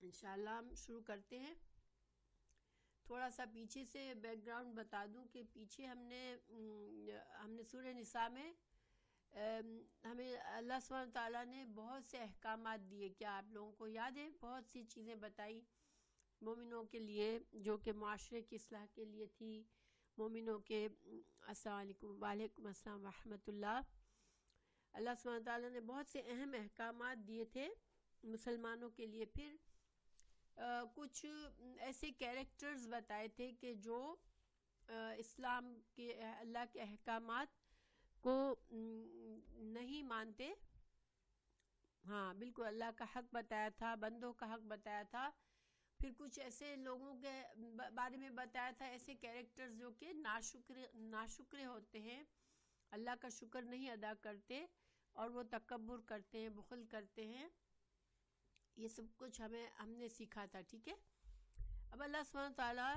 انشاءاللہ ہم شروع کرتے ہیں. تھوڑا سا پیچھے سے بیک گراؤنڈ بتا دوں کہ پیچھے ہم نے سورہ نساء میں ہمیں اللہ سبحانہ تعالیٰ نے بہت سے احکامات دیے. کیا آپ لوگوں کو یاد ہے؟ بہت سی چیزیں بتائی مومنوں کے لیے جو کہ معاشرے کی اصلاح کے لیے تھی. مومنوں کے السلام علیکم. وعلیکم السلام ورحمۃ اللہ. اللہ سبحانہ تعالیٰ نے بہت سے اہم احکامات دیے تھے مسلمانوں کے لیے. پھر کچھ ایسے کیریکٹرز بتائے تھے کہ جو اسلام کے اللہ کے احکامات کو نہیں مانتے. ہاں بالکل، اللہ کا حق بتایا تھا، بندوں کا حق بتایا تھا. پھر کچھ ایسے لوگوں کے بارے میں بتایا تھا، ایسے کیریکٹرز جو کہ ناشکرے ہوتے ہیں، اللہ کا شکر نہیں ادا کرتے اور وہ تکبر کرتے ہیں، بخل کرتے ہیں. یہ سب کچھ ہم نے سیکھا تھا. ٹھیک ہے. اب اللہ سبحانہ تعالیٰ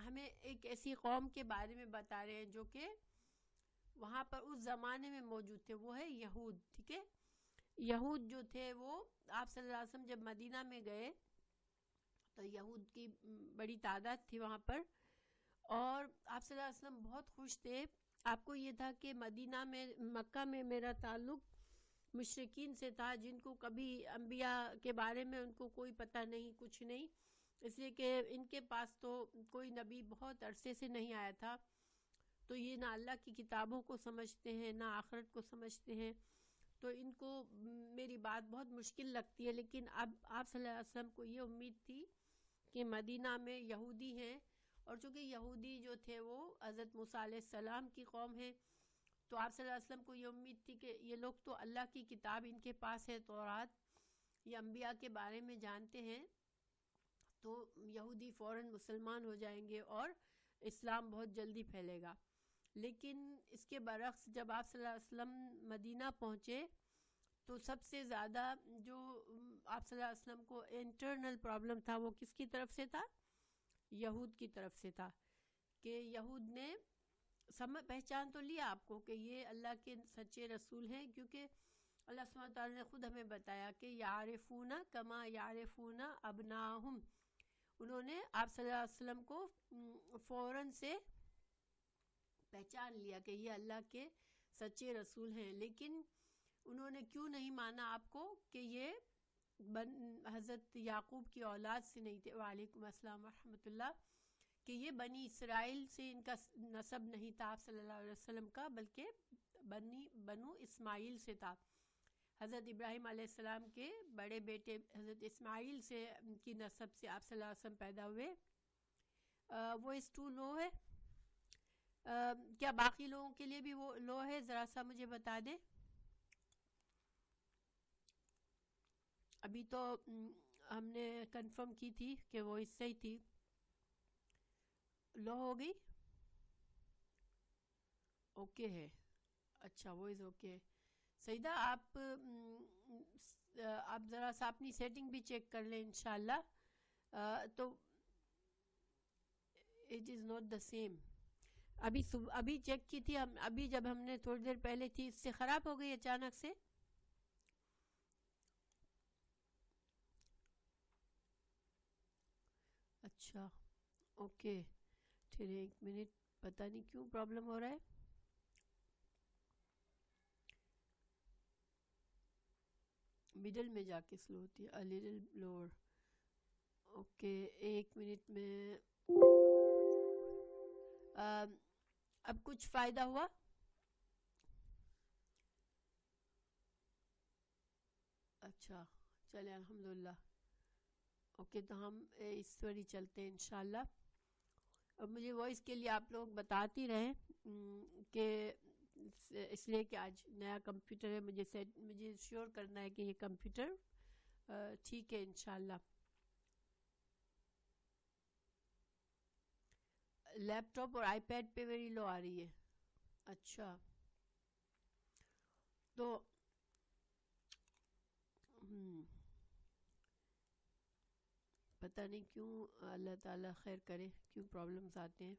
ہمیں ایک ایسی قوم کے بارے میں بتا رہے ہیں جو کہ وہاں پر اس زمانے میں موجود تھے، وہ ہے یہود. ٹھیک ہے. یہود جو تھے وہ آپ صلی اللہ علیہ وسلم جب مدینہ میں گئے تو یہود کی بڑی تعداد تھی وہاں پر، اور آپ صلی اللہ علیہ وسلم بہت خوش تھے. آپ کو یہ تھا کہ مکہ میں میرا تعلق مشرکین سے تھا جن کو کبھی انبیاء کے بارے میں ان کو کوئی پتہ نہیں، کچھ نہیں، اس لیے کہ ان کے پاس تو کوئی نبی بہت عرصے سے نہیں آیا تھا. تو یہ نہ اللہ کی کتابوں کو سمجھتے ہیں نہ آخرت کو سمجھتے ہیں، تو ان کو میری بات بہت مشکل لگتی ہے. لیکن اب آپ صلی اللہ علیہ وسلم کو یہ امید تھی کہ مدینہ میں یہودی ہیں، اور چونکہ یہودی جو تھے وہ حضرت موسیٰ علیہ السلام کی قوم ہے، تو آپ صلی اللہ علیہ وسلم کو یہ امید تھی کہ یہ لوگ تو اللہ کی کتاب ان کے پاس ہے، تورات، یہ انبیاء کے بارے میں جانتے ہیں، تو یہودی فوراً مسلمان ہو جائیں گے اور اسلام بہت جلدی پھیلے گا. لیکن اس کے برعکس جب آپ صلی اللہ علیہ وسلم مدینہ پہنچے تو سب سے زیادہ جو آپ صلی اللہ علیہ وسلم کو انٹرنل پرابلم تھا وہ کس کی طرف سے تھا؟ یہود کی طرف سے تھا. کہ یہود نے پہچان تو لیا آپ کو کہ یہ اللہ کے سچے رسول ہیں، کیونکہ اللہ سبحانہ تعالیٰ نے خود ہمیں بتایا کہ یعرفون کما یعرفون ابناہم. انہوں نے آپ صلی اللہ علیہ وسلم کو فوراً سے پہچان لیا کہ یہ اللہ کے سچے رسول ہیں. لیکن انہوں نے کیوں نہیں مانا آپ کو کہ یہ حضرت یعقوب کی اولاد سے نہیں تھے؟ وعلیکم السلام ورحمۃ اللہ. کہ یہ بنی اسرائیل سے ان کا نسب نہیں تھا آپ صلی اللہ علیہ وسلم کا، بلکہ بنو اسماعیل سے تھا. حضرت ابراہیم علیہ السلام کے بڑے بیٹے حضرت اسماعیل سے کی نسب سے آپ صلی اللہ علیہ وسلم پیدا ہوئے. وہ اس ٹو لو ہے کیا باقی لوگوں کے لیے بھی وہ لو ہے؟ ذرا سا مجھے بتا دیں. ابھی تو ہم نے کنفرم کی تھی کہ وہ اس سے ہی تھی. لو ہو گئی؟ اوکے ہے. اچھا وہ از اوکے. سیدہ آپ ذرا سا اپنی سیٹنگ بھی چیک کر لیں انشاءاللہ. تو it is not the same. ابھی چیک کی تھی ہم، ابھی جب ہم نے تھوڑی دیر پہلے تھی، اس سے خراب ہو گئی اچانک سے. اچھا اوکے. پھر ایک منٹ، پتہ نہیں کیوں پرابلم ہو رہا ہے. مڈل میں جا کے سلو ہوتی ہے، لٹل لوور. اوکے ایک منٹ میں. اب کچھ فائدہ ہوا؟ اچھا چلے الحمدللہ. اوکے تو ہم اس پر ہی چلتے ہیں انشاءاللہ. اب مجھے وائس کے لیے آپ لوگ بتاتی رہیں کہ اس لیے کہ آج نیا کمپیوٹر ہے، مجھے شیور کرنا ہے کہ یہ کمپیوٹر ٹھیک ہے انشاءاللہ. لیپ ٹاپ اور آئی پیڈ پہ ویری لو آ رہی ہے. اچھا تو پتہ نہیں کیوں، اللہ تعالیٰ خیر کرے، کیوں پرابلمز آتے ہیں.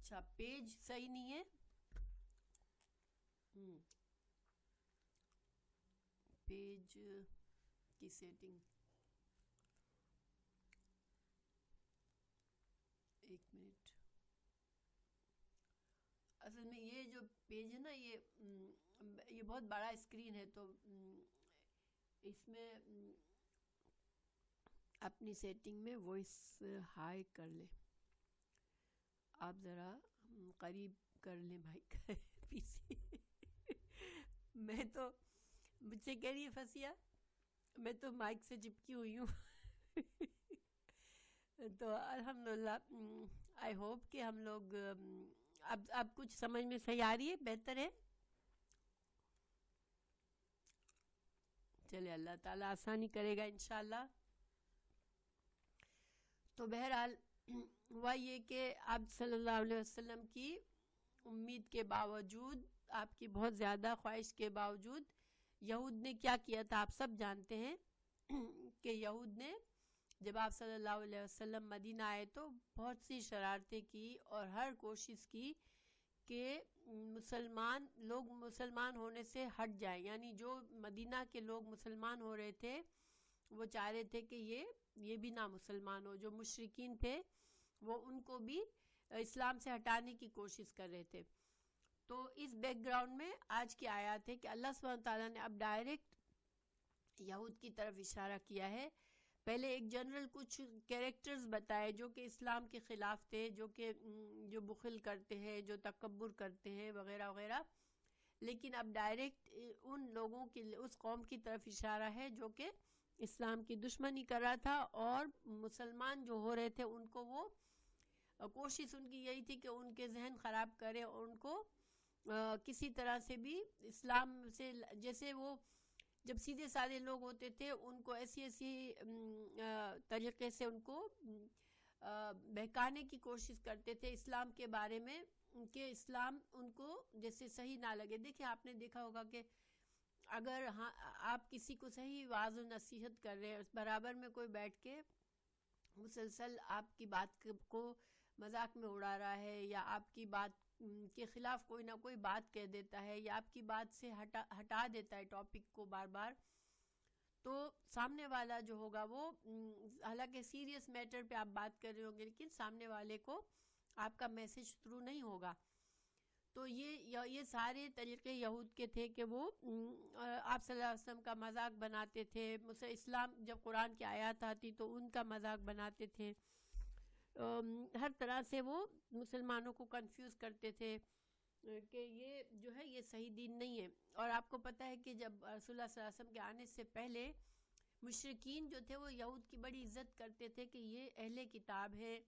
اچھا پیج صحیح نہیں ہے. پیج کی سیٹنگ ایک منٹ. اصل میں یہ جو پیج ہے نا یہ بہت بڑا اسکرین ہے تو اس میں اپنی سیٹنگ میں وائس ہائی کر لیں. آپ ذرا قریب کر لیں مائک پی سی. میں تو مجھ سے کہہ رہی ہے فصیح میں تو مائک سے چپکی ہوئی ہوں. تو الحمدللہ آئی ہوپ کہ ہم لوگ اب کچھ سمجھ میں صحیح آ رہی ہے, بہتر ہے. چلے اللہ تعالیٰ آسانی کرے گا انشاءاللہ. تو بہرحال ہوا یہ کہ آپ صلی اللہ علیہ وسلم کی امید کے باوجود, آپ کی بہت زیادہ خواہش کے باوجود یہود نے کیا کیا تھا آپ سب جانتے ہیں کہ یہود نے جب آپ صلی اللہ علیہ وسلم مدینہ آئے تو بہت سی شرارتیں کی اور ہر کوشش کی کہ مسلمان لوگ مسلمان ہونے سے ہٹ جائیں. یعنی جو مدینہ کے لوگ مسلمان ہو رہے تھے وہ چاہ رہے تھے کہ یہ بھی نہ مسلمان ہو. جو مشرکین تھے وہ ان کو بھی اسلام سے ہٹانے کی کوشش کر رہے تھے. تو اس بیک گراؤنڈ میں آج کی آیات ہے کہ اللہ سبحانہ تعالیٰ نے اب ڈائریکٹ یہود کی طرف اشارہ کیا ہے. پہلے ایک جنرل کچھ کیریکٹرز بتائے جو کہ اسلام کے خلاف تھے, جو بخل کرتے ہیں, جو تکبر کرتے ہیں وغیرہ وغیرہ. لیکن اب ڈائریکٹ ان لوگوں کی اس قوم کی طرف اشارہ ہے جو کہ اسلام کی دشمنی کر رہا تھا اور مسلمان جو ہو رہے تھے ان کو وہ کوشش ان کی یہی تھی کہ ان کے ذہن خراب کرے اور ان کو کسی طرح سے بھی اسلام سے, جیسے وہ جب سیدھے سادے لوگ ہوتے تھے ان کو ایسی طریقے سے ان کو بہکانے کی کوشش کرتے تھے اسلام کے بارے میں کہ اسلام ان کو جیسے صحیح نہ لگے. دیکھیں آپ نے دیکھا ہوگا کہ اگر آپ کسی کو صحیح واعظ و نصیحت کر رہے ہیں, اس برابر میں کوئی بیٹھ کے مسلسل آپ کی بات کو مذاق میں اڑا رہا ہے یا آپ کی بات کے خلاف کوئی نہ کوئی بات کہہ دیتا ہے یا آپ کی بات سے ہٹا دیتا ہے ٹاپک کو بار بار, تو سامنے والا جو ہوگا وہ حالانکہ سیریس میٹر پہ آپ بات کر رہے ہوں گے لیکن سامنے والے کو آپ کا میسج تھرو نہیں ہوگا. تو یہ سارے طریقے یہود کے تھے کہ وہ آپ صلی اللہ علیہ وسلم کا مذاق بناتے تھے. اسلام جب قرآن کی آیات آتی تو ان کا مذاق بناتے تھے. ہر طرح سے وہ مسلمانوں کو کنفیوز کرتے تھے کہ یہ جو ہے یہ صحیح دین نہیں ہے. اور آپ کو پتہ ہے کہ جب رسول اللہ صلی اللہ علیہ وسلم کے آنے سے پہلے مشرکین جو تھے وہ یہود کی بڑی عزت کرتے تھے کہ یہ اہل کتاب ہے,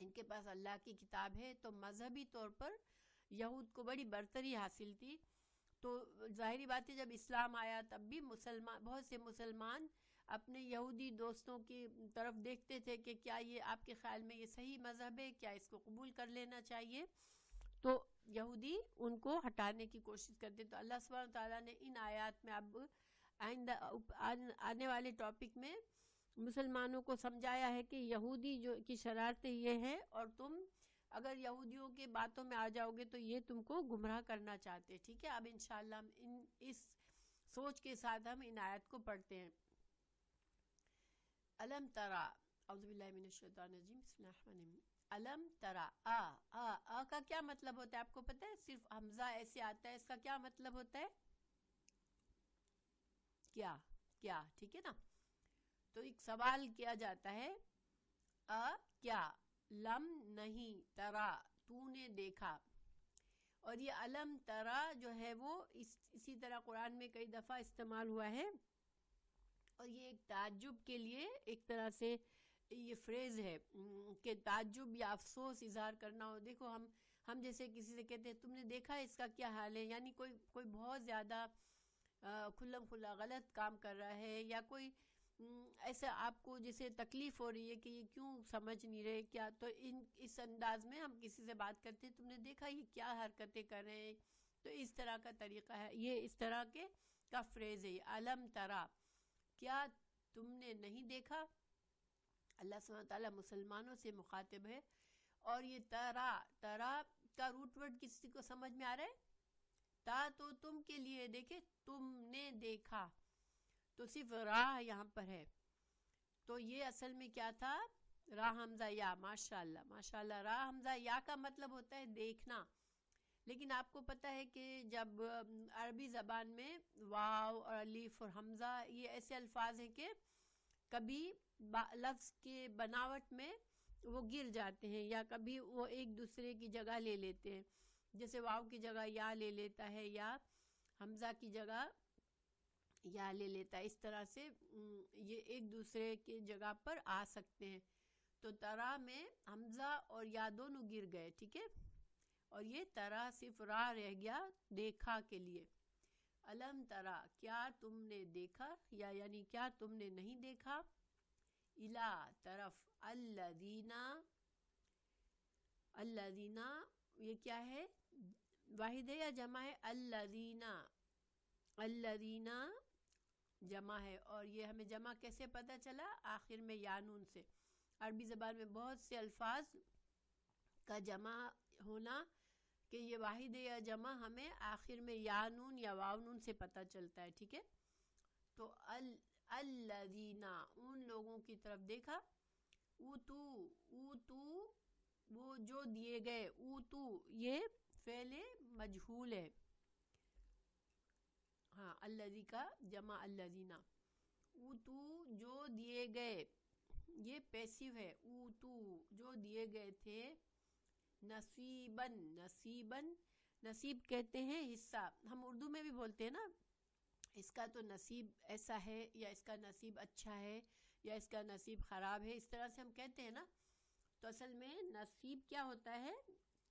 ان کے پاس اللہ کی کتاب ہے. تو مذہبی طور پر یہود کو بڑی برتری حاصل تھی. تو ظاہری بات ہے جب اسلام آیا تب بھی بہت سے مسلمان اپنے یہودی دوستوں کی طرف دیکھتے تھے کہ کیا یہ آپ کے خیال میں یہ صحیح مذہب ہے, کیا اس کو قبول کر لینا چاہیے. تو یہودی ان کو ہٹانے کی کوشش کرتے. تو اللہ سبحانہ تعالیٰ نے ان آیات میں اب آئندہ آنے والے ٹاپک میں مسلمانوں کو سمجھایا ہے کہ یہودی جو کی شرارتیں یہ ہیں اور تم اگر یہودیوں کے باتوں میں آ جاؤ گے تو یہ تم کو گمراہ کرنا چاہتے. ٹھیک ہے, اب انشاءاللہ ہم اس سوچ کے ساتھ ہم ان آیات کو پڑھتے ہیں. علم ترا, اعوذ باللہ من الشیطان الرجیم, بسم اللہ الرحمن الرحیم. علم ترا, آ کا کیا مطلب ہوتا ہے آپ کو پتہ ہے؟ صرف حمزہ ایسے آتا ہے, اس کا کیا مطلب ہوتا ہے؟ کیا ٹھیک ہے نا. تو ایک سوال کیا جاتا ہے, کیا, لم نہیں, ترا تو نے دیکھا. اور یہ علم ترا جو ہے وہ اسی طرح قرآن میں کئی دفعہ استعمال ہوا ہے اور یہ ایک تعجب کے لیے ایک طرح سے یہ فریز ہے کہ تعجب یا افسوس اظہار کرنا ہو. دیکھو ہم جیسے کسی سے کہتے ہیں تم نے دیکھا اس کا کیا حال ہے, یعنی کوئی بہت زیادہ کھلم کھلا غلط کام کر رہا ہے یا کوئی ایسا آپ کو جیسے تکلیف ہو رہی ہے کہ یہ کیوں سمجھ نہیں رہے کیا. تو اس انداز میں ہم کسی سے بات کرتے ہیں, تم نے دیکھا یہ کیا حرکتیں کر رہے ہیں. تو اس طرح کا طریقہ ہے, یہ اس طرح کا فریز ہے. علم ترا, کیا تم نے نہیں دیکھا. اللہ سبحانہ تعالیٰ مسلمانوں سے مخاطب ہے اور یہ ترا، ترا کا روٹ ورڈ کسی کو سمجھ میں آ رہا ہے؟ تا تو تم کے لیے، دیکھے تم نے دیکھا، تو صرف راہ یہاں پر ہے، تو یہ اصل میں کیا تھا؟ را حمزہ یا. ماشاءاللہ ماشاءاللہ. را حمزہ یا کا مطلب ہوتا ہے دیکھنا، لیکن آپ کو پتہ ہے کہ جب عربی زبان میں واو اور الف اور حمزہ یہ ایسے الفاظ ہیں کہ کبھی لفظ کے بناوٹ میں وہ گر جاتے ہیں، یا کبھی وہ ایک دوسرے کی جگہ لے لیتے ہیں، جیسے واو کی جگہ یا لے لیتا ہے، یا حمزہ کی جگہ یا لے لیتا ہے، اس طرح سے یہ ایک دوسرے کی جگہ پر آ سکتے ہیں. تو ترا میں حمزہ اور یا دونوں گر گئے، ٹھیک ہے، اور یہ ترا صرف را رہ گیا دیکھا کے لیے. الم ترا، کیا تم نے دیکھا، یا یعنی کیا تم نے نہیں دیکھا، الا طرف، الذین، الذین یہ کیا ہے؟ واحد ہے یا جمع ہے؟ الذین، الذین جمع ہے. اور یہ ہمیں جمع کیسے پتہ چلا؟ آخر میں یا نون سے. عربی زبان میں بہت سے الفاظ کا جمع ہونا کہ یہ واحد یا جمع ہمیں آخر میں یا نون یا واو نون سے پتہ چلتا ہے، ٹھیک ہے. تو الذین، ان لوگوں کی طرف دیکھا، اوتو، اوتو وہ جو دیے گئے، اوتو یہ فعل مجہول ہے، ہاں الذی کا جمع الذین. اوتو جو دیے گئے، یہ پیسیو ہے، اوتو جو دیے گئے تھے، نصیباً، نصیباً، نصیب کہتے ہیں حصہ، ہم اردو میں بھی بولتے ہیں نا، اس کا تو نصیب ایسا ہے، یا اس کا نصیب اچھا ہے، یا اس کا نصیب خراب ہے، اس طرح سے ہم کہتے ہیں نا. تو اصل میں نصیب کیا ہوتا ہے؟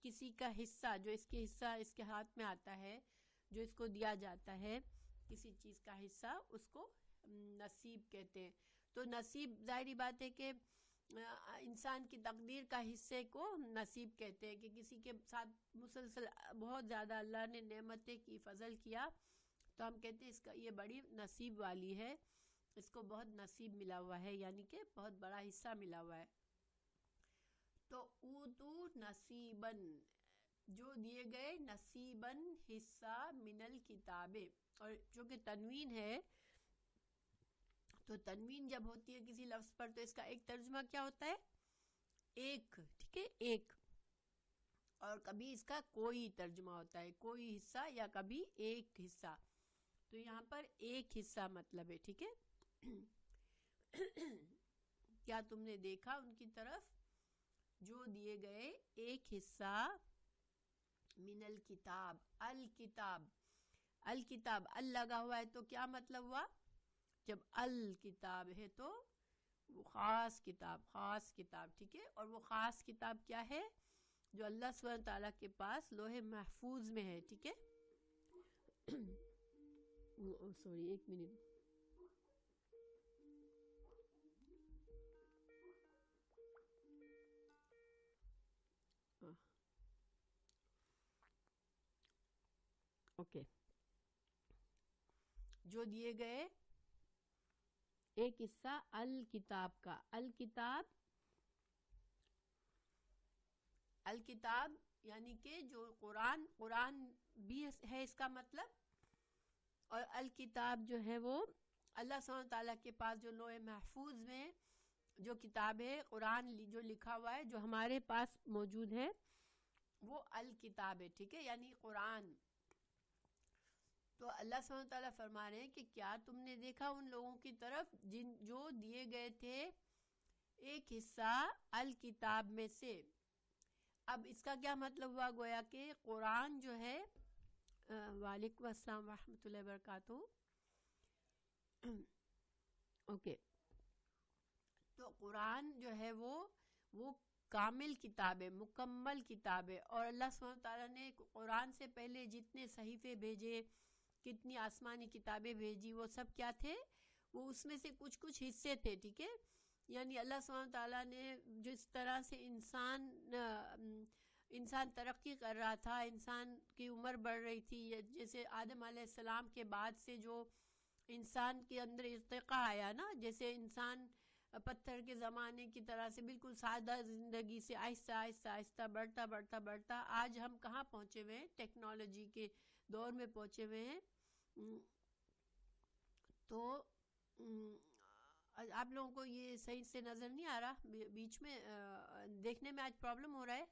کسی کا حصہ، جو اس کے حصہ اس کے ہاتھ میں آتا ہے، جو اس کو دیا جاتا ہے کسی چیز کا حصہ، اس کو نصیب کہتے ہیں. تو نصیب ظاہری بات ہے کہ انسان کی تقدیر کا حصے کو نصیب کہتے ہیں، کہ کسی کے ساتھ مسلسل بہت زیادہ اللہ نے نعمتیں کی، فضل کیا، تو ہم کہتے ہیں اس کا یہ بڑی نصیب والی ہے، اس کو بہت نصیب ملا ہوا ہے، یعنی کہ بہت بڑا حصہ ملا ہوا ہے. تو اوتو نصیباً جو دیے گئے، نصیباً حصہ، من الکتاب، اور جو کہ تنوین ہے، تو تنوین جب ہوتی ہے کسی لفظ پر تو اس کا ایک ترجمہ کیا ہوتا ہے؟ ایک، ٹھیک ہے، ایک. اور کبھی اس کا کوئی ترجمہ ہوتا ہے، کوئی حصہ، یا کبھی ایک حصہ. تو یہاں پر ایک حصہ مطلب ہے، ٹھیک ہے. کیا تم نے دیکھا ان کی طرف جو دیے گئے ایک حصہ، من الکتاب، الکتاب، الکتاب ال لگا ہوا ہے تو کیا مطلب ہوا؟ جب الکتاب ہے تو وہ خاص کتاب، خاص کتاب، ٹھیک ہے. اور وہ خاص کتاب کیا ہے؟ جو اللہ سبحانہ تعالیٰ کے پاس لوح محفوظ میں ہے، ٹھیک ہے. سوری، ایک منٹ. اوکے، جو دیے گئے ایک حصہ الکتاب کا، الکتاب، الکتاب یعنی کہ جو قرآن، قرآن بھی ہے اس کا مطلب، اور الکتاب جو ہے وہ اللہ سبحانہ تعالیٰ کے پاس جو لوح محفوظ میں جو کتاب ہے، قرآن جو لکھا ہوا ہے، جو ہمارے پاس موجود ہے، وہ الکتاب ہے، ٹھیک ہے، یعنی قرآن. تو اللہ سبحانہ تعالیٰ فرما رہے ہیں کہ کیا تم نے دیکھا ان لوگوں کی طرف جو دیے گئے تھے ایک حصہ الکتاب میں سے. اب اس کا کیا مطلب ہوا؟ گویا کہ قرآن جو ہے، وعلیکم السلام ورحمۃ اللہ وبرکاتہ. اوکے، تو قرآن جو ہے وہ کامل کتاب ہے، مکمل کتاب ہے. اور اللہ سبحانہ تعالیٰ نے قرآن سے پہلے جتنے صحیفے بھیجے، کتنی آسمانی کتابیں بھیجی، وہ سب کیا تھے؟ وہ اس میں سے کچھ کچھ حصے تھے، ٹھیک ہے. یعنی اللہ سبحانہ تعالیٰ نے جس طرح سے انسان ترقی کر رہا تھا، انسان کی عمر بڑھ رہی تھی، جیسے آدم علیہ السلام کے بعد سے جو انسان کے اندر ارتقاء آیا نا، جیسے انسان پتھر کے زمانے کی طرح سے بالکل سادہ زندگی سے آہستہ آہستہ آہستہ بڑھتا بڑھتا بڑھتا آج ہم کہاں پہنچے ہوئے ہیں؟ ٹیکنالوجی کے دور میں پہنچے ہوئے ہیں. تو آپ لوگوں کو یہ صحیح سے نظر نہیں آ رہا؟ بیچ میں دیکھنے میں آج پرابلم ہو رہا ہے.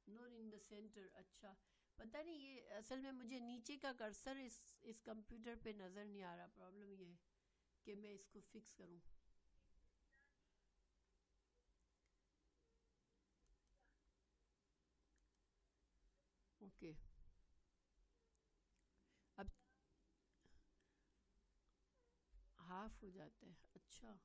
نور ان دا سینٹر. اچھا پتہ نہیں، یہ اصل میں مجھے نیچے کا کرسر اس کمپیوٹر پہ نظر نہیں آ رہا. پرابلم یہ ہے کہ میں اس کو فکس کروں. اوکے اب ہاف ہو جاتا ہے. اچھا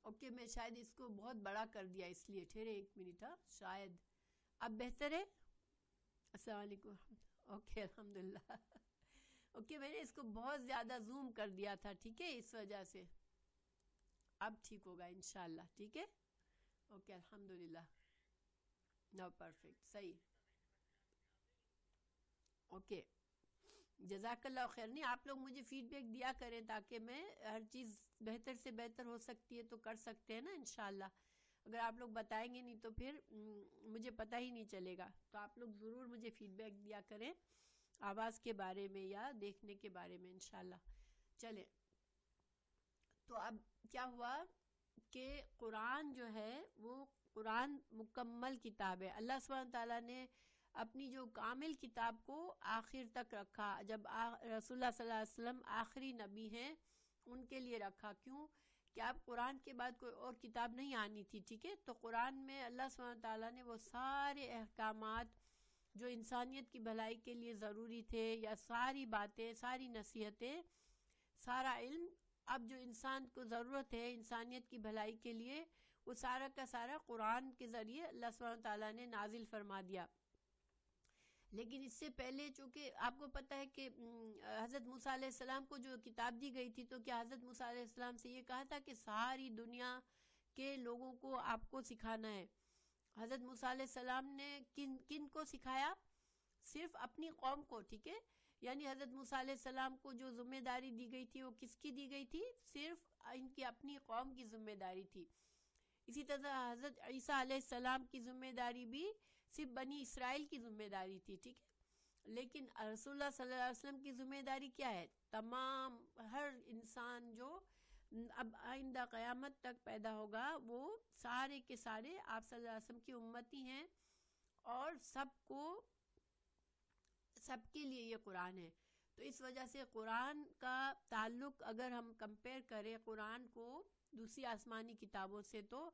اوکے، میں شاید اس کو بہت بڑا کر دیا اس لیے. ٹھہرے ایک منٹ. ہاں شاید اب بہتر ہے. السلام علیکم. اوکے الحمدللہ. اوکے میں نے اس کو بہت زیادہ زوم کر دیا تھا، ٹھیک ہے، اس وجہ سے. اب ٹھیک ہوگا انشاءاللہ. ٹھیک ہے اوکے الحمدللہ. نو پرفیکٹ صحیح. اوکے جزاک اللہ خیر. نہیں آپ لوگ مجھے فیڈ بیک دیا کریں تاکہ میں ہر چیز بہتر سے بہتر ہو سکتی ہے تو کر سکتے ہیں نا انشاءاللہ. اگر آپ لوگ بتائیں گے نہیں تو پھر مجھے پتہ ہی نہیں چلے گا. تو آپ لوگ ضرور مجھے فیڈ بیک دیا کریں آواز کے بارے میں یا دیکھنے کے بارے میں انشاءاللہ. چلیں تو اب کیا ہوا کہ قرآن جو ہے وہ قرآن مکمل کتاب ہے. اللہ سبحانہ تعالیٰ نے اپنی جو کامل کتاب کو آخر تک رکھا. جب رسول اللہ صلی اللہ علیہ وسلم آخری نبی ہیں ان کے لیے رکھا. کیوں کہ اب قرآن کے بعد کوئی اور کتاب نہیں آنی تھی. ٹھیک ہے، تو قرآن میں اللہ سبحانہ تعالیٰ نے وہ سارے احکامات جو انسانیت کی بھلائی کے لیے ضروری تھے، یا ساری باتیں، ساری نصیحتیں، سارا علم اب جو انسان کو ضرورت ہے انسانیت کی بھلائی کے لیے، وہ سارا کا سارا قرآن کے ذریعے اللہ سبحانہ تعالیٰ نے نازل فرما دیا. لیکن اس سے پہلے چونکہ آپ کو پتہ ہے کہ حضرت موسیٰ علیہ السلام کو جو کتاب دی گئی تھی، تو کیا حضرت موسیٰ علیہ السلام سے یہ کہا تھا کہ ساری دنیا کے لوگوں کو آپ کو سکھانا ہے؟ حضرت موسیٰ علیہ السلام نے کن کو سکھایا؟ صرف اپنی قوم کو. ٹھیک ہے، یعنی حضرت موسیٰ علیہ السلام کو جو ذمہ داری دی گئی تھی وہ کس کی دی گئی تھی؟ صرف ان کی اپنی قوم کی ذمہ داری تھی. اسی طرح حضرت عیسیٰ علیہ السلام کی ذمہ داری بھی صرف بنی اسرائیل کی ذمہ داری تھی. ٹھیک ہے، لیکن رسول اللہ صلی اللہ علیہ وسلم کی ذمہ داری کیا ہے؟ تمام ہر انسان جو اب آئندہ قیامت تک پیدا ہوگا وہ سارے کے سارے آپ صلی اللہ علیہ وسلم کی امتی ہیں، اور سب کے لیے یہ قرآن ہے. تو اس وجہ سے قرآن کا تعلق اگر ہم کمپیئر کریں قرآن کو دوسری آسمانی کتابوں سے، تو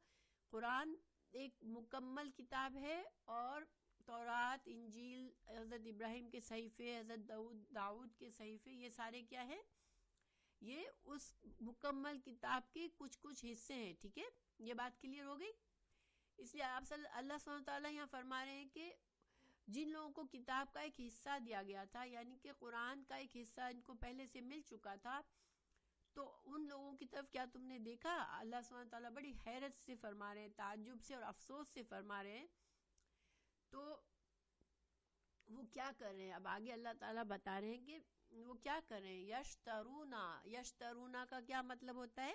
قرآن ایک مکمل کتاب ہے. اور تورات، انجیل، حضرت ابراہیم کے صحیفے، حضرت داؤد کے صحیفے، یہ سارے کیا ہیں؟ یہ اس مکمل کتاب کے کچھ حصے ہیں. ٹھیک ہے، یہ بات کلیئر ہو گئی. اس لیے آپ اللہ سبحانہ تعالیٰ یہاں فرما رہے ہیں کہ جن لوگوں کو کتاب کا ایک حصہ دیا گیا تھا، یعنی کہ قرآن کا ایک حصہ ان کو پہلے سے مل چکا تھا، تو ان لوگوں کی طرف کیا تم نے دیکھا؟ اللہ سبحانہ تعالیٰ بڑی حیرت سے فرما رہے ہیں، تعجب سے اور افسوس سے فرما رہے ہیں. تو وہ کیا کر رہے ہیں؟ اب آگے اللہ تعالیٰ بتا رہے ہیں کہ وہ کیا کر رہے ہیں. یشترونا کا کیا مطلب ہوتا ہے؟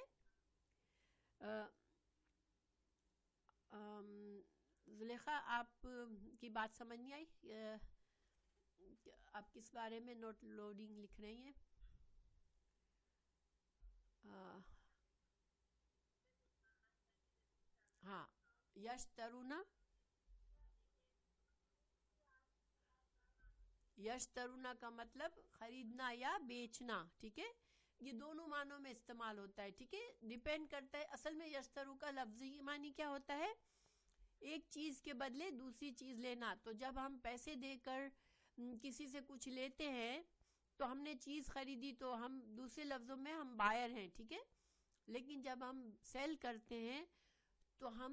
زلیخا آپ کی بات سمجھ نہیں آئی؟ آپ کس بارے میں نوٹ لوڈنگ لکھ رہی ہیں؟ ہاں یشترونا کا مطلب خریدنا یا بیچنا. ٹھیک ہے، یہ دونوں معنوں میں استعمال ہوتا ہے. ٹھیک ہے، ڈیپینڈ کرتا ہے. اصل میں یشترو کا لفظی معنی کیا ہوتا ہے؟ ایک چیز کے بدلے دوسری چیز لینا. تو جب ہم پیسے دے کر کسی سے کچھ لیتے ہیں تو ہم نے چیز خریدی، تو ہم دوسرے لفظوں میں ہم بائر ہیں. ٹھیک ہے، لیکن جب ہم سیل کرتے ہیں تو ہم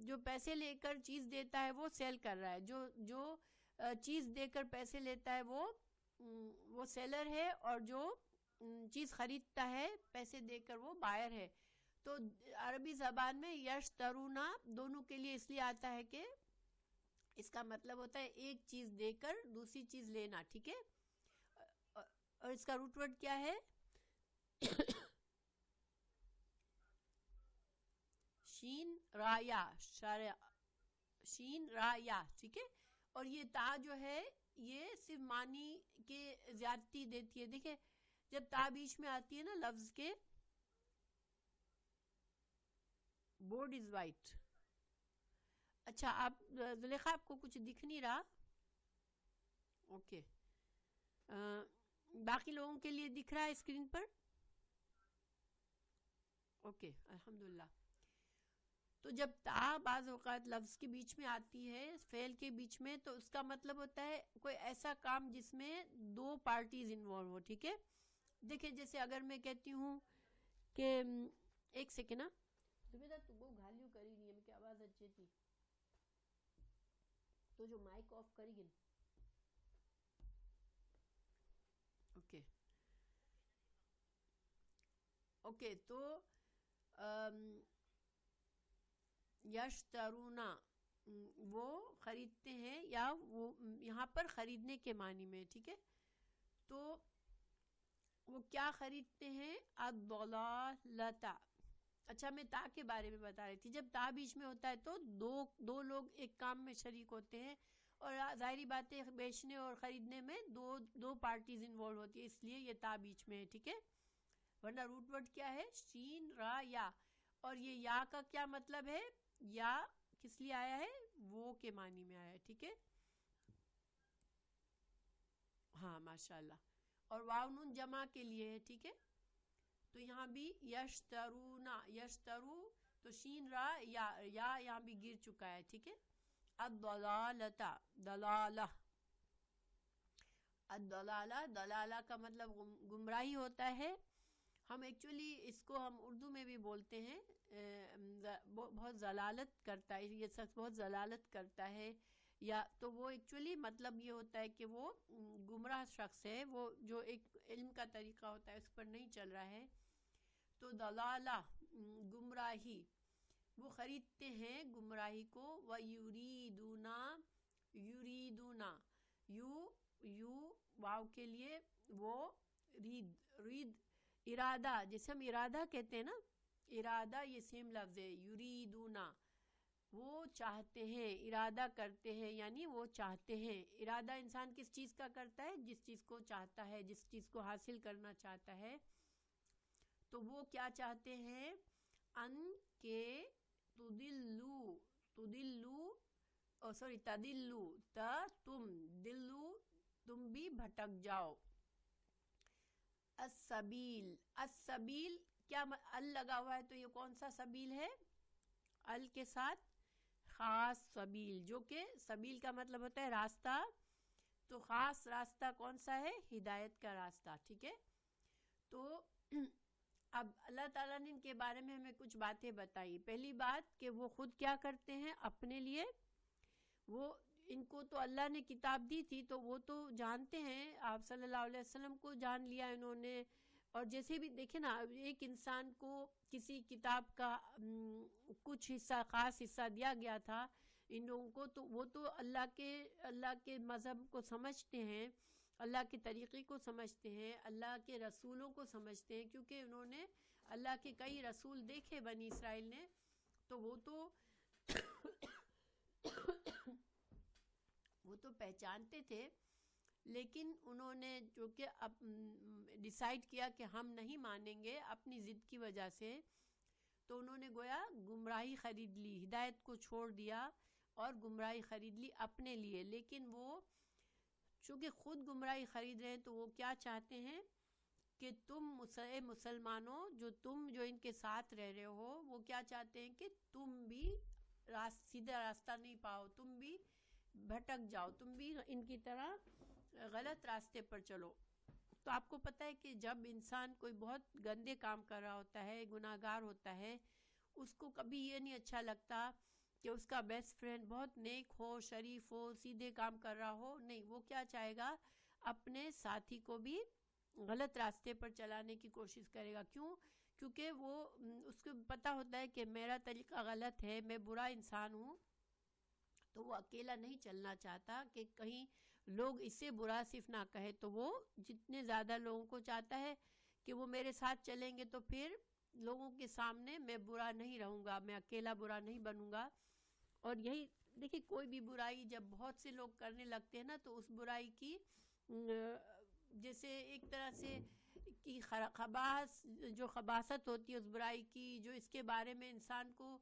جو پیسے لے کر چیز دیتا ہے وہ سیل کر رہا ہے، جو چیز دے کر پیسے لیتا ہے وہ سیلر ہے، اور جو چیز خریدتا ہے پیسے دے کر وہ بائر ہے. تو عربی زبان میں یشترونا دونوں کے لیے اس لیے آتا ہے کہ اس کا مطلب ہوتا ہے ایک چیز دے کر دوسری چیز لینا. ٹھیک ہے، اور اس کا روٹ ورڈ کیا ہے؟ شین را یا، شین را یا، ٹھیک ہے. اور یہ تا جو ہے یہ صرف معنی کے زیادتی دیتی ہے. دیکھیں جب تا بیچ میں آتی ہے نا لفظ کے، بورڈ از وائٹ. اچھا آپ زلیخا آپ کو کچھ دکھ نہیں رہا؟ اوکے. باقی لوگوں کے لیے دکھ رہا ہے اسکرین پر؟ اوکے الحمدللہ. تو جب تا بعض اوقات لفظ کے بیچ میں آتی ہے، فعل کے بیچ میں، تو اس کا مطلب ہوتا ہے کوئی ایسا کام جس میں دو پارٹیز انوالو ہو. ٹھیک ہے. دیکھیں جیسے اگر میں کہتی ہوں کہ ایک سیکنڈ نا زبیدہ تو وہ گھالیو کری نہیں ہے کہ آواز اچھی تھی تو جو مائک آف کری گن. Okay okay. تو یشترونا وہ خریدتے ہیں، یا وہ یہاں پر خریدنے کے معنی میں. ٹھیک ہے. تو وہ کیا خریدتے ہیں؟ الضلالۃ. اچھا میں تا کے بارے میں بتا رہی تھی. جب تا بیچ میں ہوتا ہے تو دو لوگ ایک کام میں شریک ہوتے ہیں، اور ظاہری بات ہے بیچنے اور خریدنے میں دو پارٹیز انوالو ہوتی ہے، اس لیے یہ تا بیچ میں ہے. ٹھیک ہے. ورنہ روٹ ورڈ کیا ہے؟ شین را یا. اور یہ یا کا کیا مطلب ہے؟ یا کس لیے آیا ہے؟ وہ کے معنی میں آیا ہے. ٹھیک ہے. ہاں ماشاءاللہ. اور واو نون جمع کے لیے ہے. ٹھیک ہے. تو یہاں بھی یشترونا، یشترو تو شین را یا یہاں بھی گر چکا ہے. ٹھیک ہے. الضلالۃ، دلالہ. الضلالہ، دلالہ کا مطلب گمراہی ہوتا ہے. ہم ایکچولی اس کو ہم اردو میں بھی بولتے ہیں بہت ضلالت کرتا ہے، یہ شخص بہت ضلالت کرتا ہے، یا تو وہ ایکچولی مطلب یہ ہوتا ہے کہ وہ گمراہ شخص ہے، وہ جو ایک علم کا طریقہ ہوتا ہے اس پر نہیں چل رہا ہے. تو دلالہ گمراہی، وہ خریدتے ہیں گمراہی کو. وَيُرِيدُونَ، یریدونا، یو واو کے لیے، وہ رید ارادہ، جسے ہم ارادہ کہتے ہیں نا، ارادہ یہ سیم لفظ ہے. یریدونا وہ چاہتے ہیں، ارادہ کرتے ہیں یعنی وہ چاہتے ہیں. ارادہ انسان کس چیز کا کرتا ہے؟ جس چیز کو چاہتا ہے، جس چیز کو حاصل کرنا چاہتا ہے. تو وہ کیا چاہتے ہیں؟ ان کے تدلو تم دلو تم بھی بھٹک جاؤ. السبیل، السبیل کیا ال لگا ہوا ہے تو یہ کون سا سبیل ہے؟ ال کے ساتھ خاص سبیل، جو کہ سبیل کا مطلب ہوتا ہے راستہ. تو خاص راستہ کون سا ہے؟ ہدایت کا راستہ. ٹھیک ہے. تو اب اللہ تعالیٰ نے ان کے بارے میں ہمیں کچھ باتیں بتائی. پہلی بات کہ وہ خود کیا کرتے ہیں اپنے لیے، وہ ان کو تو اللہ نے کتاب دی تھی تو وہ تو جانتے ہیں، آپ صلی اللہ علیہ وسلم کو جان لیا انہوں نے. اور جیسے بھی دیکھیں نا، ایک انسان کو کسی کتاب کا کچھ حصہ، خاص حصہ دیا گیا تھا ان لوگوں کو، تو وہ تو اللہ کے مذہب کو سمجھتے ہیں، اللہ کے طریقے کو سمجھتے ہیں، اللہ کے رسولوں کو سمجھتے ہیں، کیونکہ انہوں نے اللہ کے کئی رسول دیکھے بنی اسرائیل نے. تو وہ تو پہچانتے تھے. لیکن انہوں نے جو کہ اب ڈیسائیڈ کیا کہ ہم نہیں مانیں گے اپنی ضد کی وجہ سے، تو انہوں نے گویا گمراہی خرید لی، ہدایت کو چھوڑ دیا اور گمراہی خرید لی اپنے لیے. لیکن وہ چونکہ خود گمراہی خرید رہے ہیں تو وہ کیا چاہتے ہیں کہ تم مسلمانوں، جو ان کے ساتھ رہ رہے ہو، وہ کیا چاہتے ہیں کہ تم بھی سیدھا راستہ نہیں پاؤ، تم بھی بھٹک جاؤ، تم بھی ان کی طرح غلط راستے پر چلو. تو آپ کو پتہ ہے کہ جب انسان کوئی بہت گندے کام کر رہا ہوتا ہے، گناہگار ہوتا ہے، اس کو کبھی یہ نہیں اچھا لگتا کہ اس کا بیسٹ فرینڈ بہت نیک ہو، شریف ہو، سیدھے کام کر رہا ہو. نہیں، وہ کیا چاہے گا؟ اپنے ساتھی کو بھی غلط راستے پر چلانے کی کوشش کرے گا. کیوں؟ کیونکہ وہ اس کو پتہ ہوتا ہے کہ میرا طریقہ غلط ہے، میں برا انسان ہوں. تو وہ اکیلا نہیں چلنا چاہتا کہ کہیں لوگ اس سے برا صرف نہ کہے تو وہ جتنے زیادہ لوگوں کو چاہتا ہے کہ وہ میرے ساتھ چلیں گے تو پھر لوگوں کے سامنے میں برا نہیں رہوں گا, میں اکیلا برا نہیں بنوں گا. اور یہی دیکھیں, کوئی بھی برائی جب بہت سے لوگ کرنے لگتے ہیں نا تو اس برائی کی جیسے ایک طرح سے کی خباثت ہوتی ہے اس برائی کی, جو اس کے بارے میں انسان کو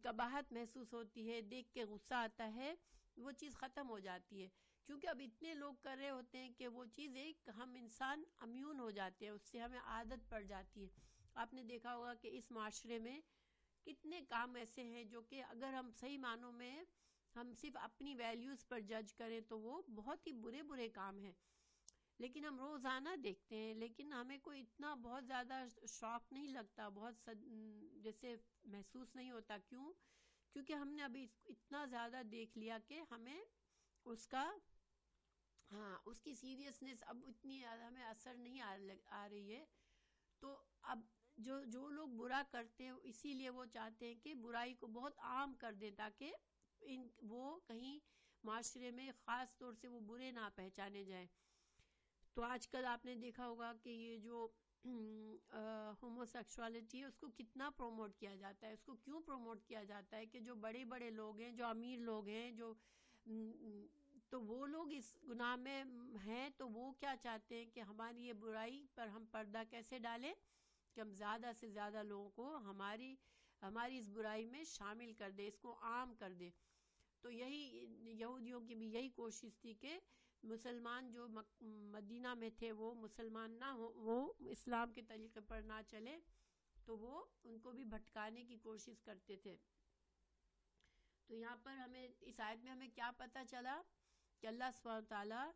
قباحت محسوس ہوتی ہے, دیکھ کے غصہ آتا ہے, وہ چیز ختم ہو جاتی ہے. کیونکہ اب اتنے لوگ کر رہے ہوتے ہیں کہ وہ چیز ایک ہم انسان امیون ہو جاتے ہیں, اس سے ہمیں عادت پڑ جاتی ہے. آپ نے دیکھا ہوگا کہ اس معاشرے میں کتنے کام ایسے ہیں جو کہ اگر ہم صحیح معنوں میں ہم صرف اپنی ویلیوز پر جج کریں تو وہ بہت ہی برے کام ہیں, لیکن ہم روزانہ دیکھتے ہیں, لیکن ہمیں کوئی اتنا بہت زیادہ شوق نہیں لگتا, بہت جیسے محسوس نہیں ہوتا. کیوں؟ کیونکہ ہم نے ابھی اتنا زیادہ دیکھ لیا کہ ہمیں اس کی سیریسنس اب اتنی ہمیں اثر نہیں آ رہی ہے. تو اب جو لوگ برا کرتے ہیں اسی لیے وہ چاہتے ہیں کہ برائی کو بہت عام کر دیں تاکہ وہ کہیں معاشرے میں خاص طور سے وہ برے نہ پہچانے جائیں. تو آج کل آپ نے دیکھا ہوگا کہ یہ جو ہومو سیکشوالٹی ہے اس کو کتنا پروموٹ کیا جاتا ہے. اس کو کیوں پروموٹ کیا جاتا ہے کہ جو بڑے بڑے لوگ ہیں, جو امیر لوگ ہیں, تو وہ لوگ اس گناہ میں ہیں, تو وہ کیا چاہتے ہیں کہ ہماری یہ برائی پر ہم پردہ کیسے ڈالیں کہ ہم زیادہ سے زیادہ لوگوں کو ہماری اس برائی میں شامل کر دیں, اس کو عام کر دیں. تو یہی یہودیوں کی بھی یہی کوشش تھی کہ مسلمان جو مدینہ میں تھے وہ مسلمان نہ ہو, وہ اسلام کے طریقے پر نہ چلے, تو وہ ان کو بھی بھٹکانے کی کوشش کرتے تھے. تو یہاں پر ہمیں اس آیت میں ہمیں کیا پتہ چلا کہ اللہ سبحانہ وتعالیٰ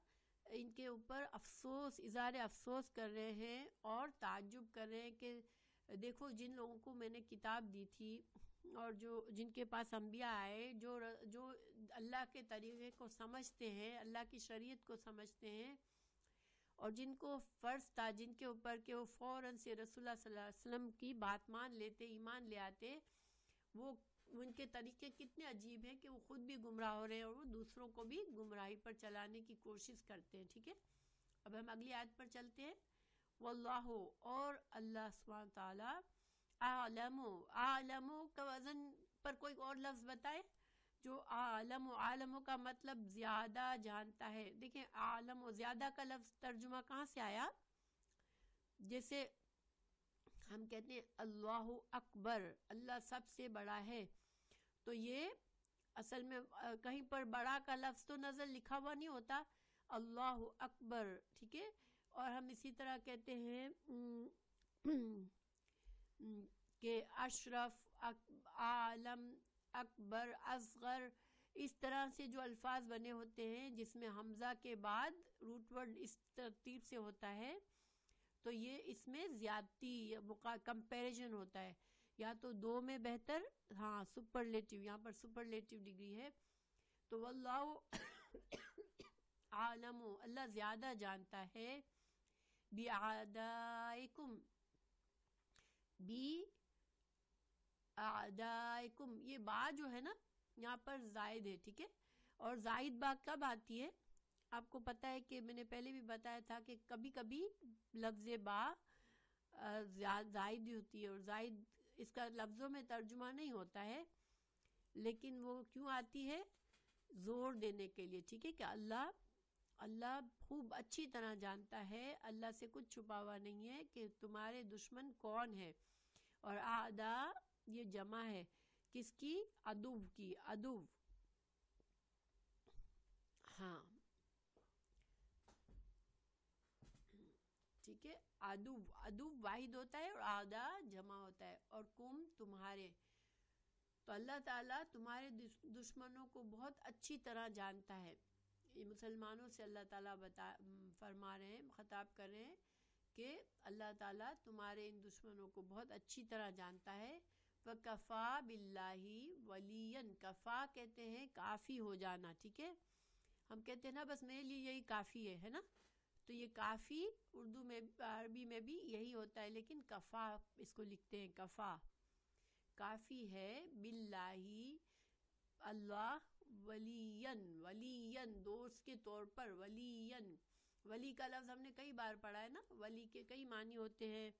ان کے اوپر اظہار افسوس کر رہے ہیں اور تعجب کر رہے ہیں کہ دیکھو جن لوگوں کو میں نے کتاب دی تھی اور جن کے پاس انبیاء آئے, جو اللہ کے طریقے کو سمجھتے ہیں, اللہ کی شریعت کو سمجھتے ہیں, اور جن کو فرض تھا جن کے اوپر کہ وہ فوراً سے رسول اللہ صلی اللہ علیہ وسلم کی بات مان لیتے, ایمان لے آتے, وہ ان کے طریقے کتنے عجیب ہیں کہ وہ خود بھی گمراہ ہو رہے ہیں اور وہ دوسروں کو بھی گمراہی پر چلانے کی کوشش کرتے ہیں. ٹھیک ہے, اب ہم اگلی آیت پر چلتے ہیں. واللہ, اور اللہ سبحانہ تعالیٰ, عالم کا وزن پر کوئی اور لفظ بتائے جو عالم کا مطلب زیادہ جانتا ہے. دیکھیں عالم و زیادہ کا لفظ ترجمہ کہاں سے آیا؟ جیسے ہم کہتے ہیں اللہ اکبر, اللہ سب سے بڑا ہے, تو یہ اصل میں کہیں پر بڑا کا لفظ تو نظر لکھا ہوا نہیں ہوتا, اللہ اکبر. ٹھیک ہے, اور ہم اسی طرح کہتے ہیں کہ اشرف, عالم, اکبر, اصغر, اس طرح سے جو الفاظ بنے ہوتے ہیں جس میں حمزہ کے بعد روٹ ورڈ اس ترتیب سے ہوتا ہے, تو یہ اس میں زیادتی کمپیریزن ہوتا ہے, یا تو دو میں بہتر, سپرلیٹیو, یہاں پر سپرلیٹیو ڈگری ہے. تو واللہ عالم, اللہ زیادہ جانتا ہے, بِأَعْدَائِكُمْ, یہ با جو ہے نا یہاں پر زائد ہے. ٹھیک ہے, اور زائد با کب آتی ہے؟ آپ کو پتہ ہے کہ میں نے پہلے بھی بتایا تھا کہ کبھی کبھی لفظ با زائد ہوتی ہے, اور زائد اس کا لفظوں میں ترجمہ نہیں ہوتا ہے, لیکن وہ کیوں آتی ہے؟ زور دینے کے لیے. ٹھیک ہے, کہ اللہ خوب اچھی طرح جانتا ہے, اللہ سے کچھ چھپا ہوا نہیں ہے کہ تمہارے دشمن کون ہے. اور اعداء یہ جمع ہے کس کی؟ عدو کی. عدو, ٹھیک ہے, عدو واحد ہوتا ہے اور اعداء جمع ہوتا ہے, اور کم تمہارے. تو اللہ تعالیٰ تمہارے دشمنوں کو بہت اچھی طرح جانتا ہے. یہ مسلمانوں سے اللہ تعالیٰ فرما رہے ہیں, خطاب کر رہے ہیں کہ اللہ تعالیٰ تمہارے ان دشمنوں کو بہت اچھی طرح جانتا ہے. وَكَفَى بِاللَّهِ وَلِيًّا, کفا کہتے ہیں کافی ہو جانا. ٹھیک ہے, ہم کہتے ہیں نا بس میرے لیے یہی کافی ہے نا, تو یہ کافی اردو میں عربی میں بھی یہی ہوتا ہے, لیکن کفا اس کو لکھتے ہیں کفا, کافی ہے, باللہ اللہ, ولین، ولین دوست کے طور پر، ولین، ولی کا لفظ ہم نے کئی بار پڑھا ہے نا، ولی کے کئی معنی ہوتے ہیں،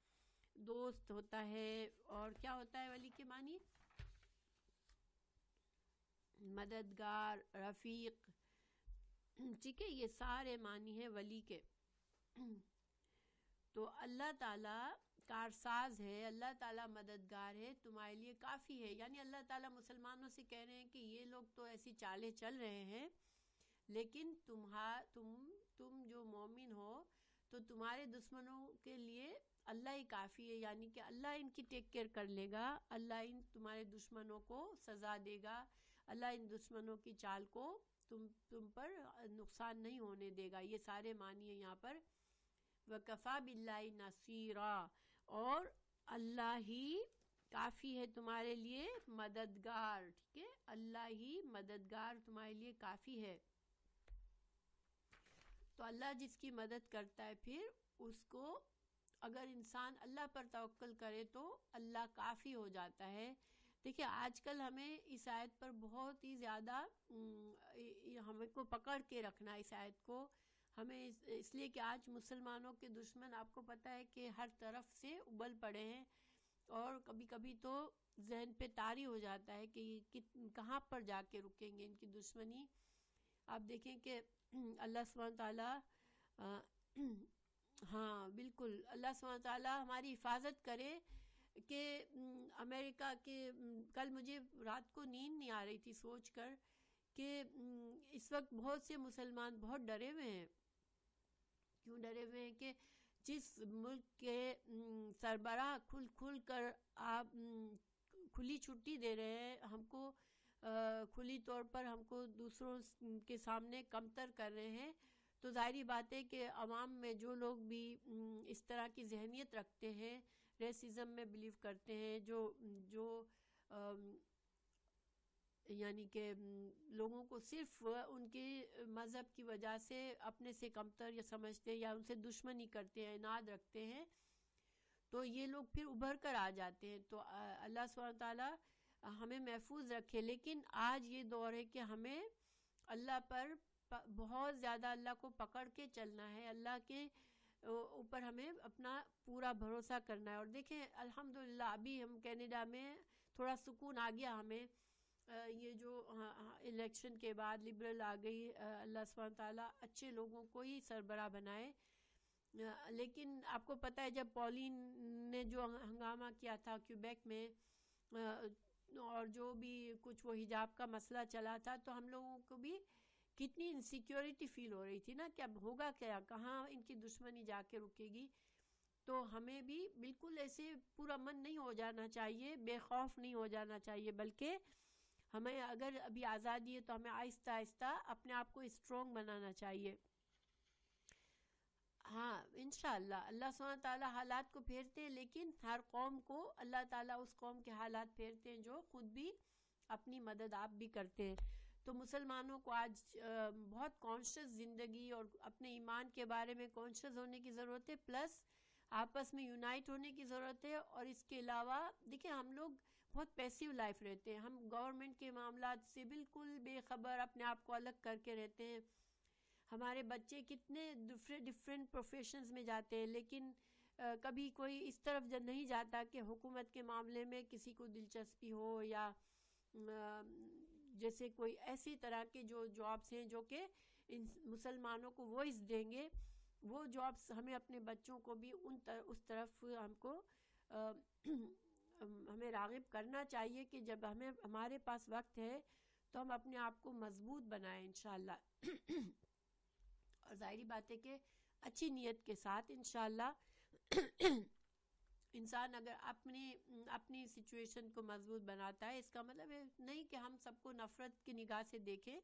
دوست ہوتا ہے، اور کیا ہوتا ہے ولی کے معنی؟ مددگار، رفیق، ٹھیک ہے، یہ سارے معنی ہیں ولی کے۔ تو اللہ تعالیٰ کارساز ہے، اللہ تعالیٰ مددگار ہے، تمہارے لیے کافی ہے۔ یعنی اللہ تعالیٰ مسلمانوں سے کہہ رہے ہیں کہ یہ لوگ تو ایسی چالیں چل رہے ہیں، لیکن تم جو مومن ہو تو تمہارے دشمنوں کے لیے اللہ ہی کافی ہے، یعنی کہ اللہ ان کی ٹیک کیئر کر لے گا، اللہ ان تمہارے دشمنوں کو سزا دے گا، اللہ ان دشمنوں کی چال کو تم پر نقصان نہیں ہونے دے گا۔ یہ سارے معنی ہیں یہاں پر۔ وَكَفَى بِاللَّهِ نَصِيرًا، اور اللہ ہی کافی ہے تمہارے لیے مددگار، ٹھیک ہے، اللہ ہی مددگار تمہارے لیے کافی ہے۔ تو اللہ جس کی مدد کرتا ہے پھر اس کو، اگر انسان اللہ پر توکل کرے تو اللہ کافی ہو جاتا ہے۔ دیکھیں آج کل ہمیں اس آیت پر بہت ہی زیادہ ہمیں کو پکڑ کے رکھنا ہے اس آیت کو، ہمیں اس لیے کہ آج مسلمانوں کے دشمن آپ کو پتہ ہے کہ ہر طرف سے ابل پڑے ہیں، اور کبھی کبھی تو ذہن پہ طاری ہو جاتا ہے کہ کہاں پر جا کے رکیں گے ان کی دشمنی۔ آپ دیکھیں کہ اللہ سبحانہ تعالیٰ ہاں بالکل، اللہ سبحانہ تعالیٰ ہماری حفاظت کرے کہ امریکہ کے، کل مجھے رات کو نیند نہیں آ رہی تھی سوچ کر کہ اس وقت بہت سے مسلمان بہت ڈرے ہوئے ہیں۔ کیوں ڈرے ہوئے ہیں؟ کہ جس ملک کے سربراہ کھل کر آپ کھلی چھٹی دے رہے ہیں ہم کو، کھلی طور پر ہم کو دوسروں کے سامنے کمتر کر رہے ہیں، تو ظاہری بات ہے کہ عوام میں جو لوگ بھی اس طرح کی ذہنیت رکھتے ہیں، ریسزم میں بلیو کرتے ہیں، جو یعنی کہ لوگوں کو صرف ان کے مذہب کی وجہ سے اپنے سے کمتر یا سمجھتے ہیں یا ان سے دشمنی کرتے ہیں، عناد رکھتے ہیں، تو یہ لوگ پھر ابھر کر آ جاتے ہیں۔ تو اللہ سبحانہ تعالیٰ ہمیں محفوظ رکھے، لیکن آج یہ دور ہے کہ ہمیں اللہ پر بہت زیادہ اللہ کو پکڑ کے چلنا ہے، اللہ کے اوپر ہمیں اپنا پورا بھروسہ کرنا ہے۔ اور دیکھیں الحمدللہ ابھی ہم کینیڈا میں تھوڑا سکون آ گیا ہمیں، یہ جو الیکشن کے بعد لبرل آ گئی، اللہ سبحانہ تعالیٰ اچھے لوگوں کو ہی سربراہ بنائے۔ لیکن آپ کو پتہ ہے جب پولین نے جو ہنگامہ کیا تھا کیوبیک میں، اور جو بھی کچھ وہ حجاب کا مسئلہ چلا تھا، تو ہم لوگوں کو بھی کتنی انسیکیورٹی فیل ہو رہی تھی نا کہ اب ہوگا کیا، کہاں ان کی دشمنی جا کے رکے گی۔ تو ہمیں بھی بالکل ایسے پورا من نہیں ہو جانا چاہیے، بے خوف نہیں ہو جانا چاہیے، بلکہ ہمیں اگر ابھی آزادی ہے تو ہمیں آہستہ آہستہ اپنے آپ کو اسٹرانگ بنانا چاہیے۔ ہاں انشاءاللہ اللہ سبحانہ تعالیٰ حالات کو پھیرتے ہیں، لیکن ہر قوم کو اللہ تعالیٰ اس قوم کے حالات پھیرتے ہیں جو خود بھی اپنی مدد آپ بھی کرتے ہیں۔ تو مسلمانوں کو آج بہت کانشیس زندگی اور اپنے ایمان کے بارے میں کانشیس ہونے کی ضرورت ہے، پلس آپس میں یونائٹ ہونے کی ضرورت ہے۔ اور اس کے علاوہ دیکھیں ہم لوگ بہت پیسیو لائف رہتے ہیں، ہم گورنمنٹ کے معاملات سے بالکل بے خبر اپنے آپ کو الگ کر کے رہتے ہیں۔ ہمارے بچے کتنے ڈفرینٹ پروفیشنز میں جاتے ہیں، لیکن کبھی کوئی اس طرف نہیں جاتا کہ حکومت کے معاملے میں کسی کو دلچسپی ہو، یا جیسے کوئی ایسی طرح کے جو جابس ہیں جو کہ مسلمانوں کو وائس دیں گے، وہ جابس ہمیں اپنے بچوں کو بھی اس طرف ہم کو ہمیں راغب کرنا چاہیے کہ جب ہمارے پاس وقت ہے تو ہم اپنے آپ کو مضبوط بنائیں انشاءاللہ۔ اور ظاہری بات ہے کہ اچھی نیت کے ساتھ انشاءاللہ انسان اگر اپنی سچویشن کو مضبوط بناتا ہے، اس کا مطلب ہے نہیں کہ ہم سب کو نفرت کی نگاہ سے دیکھیں،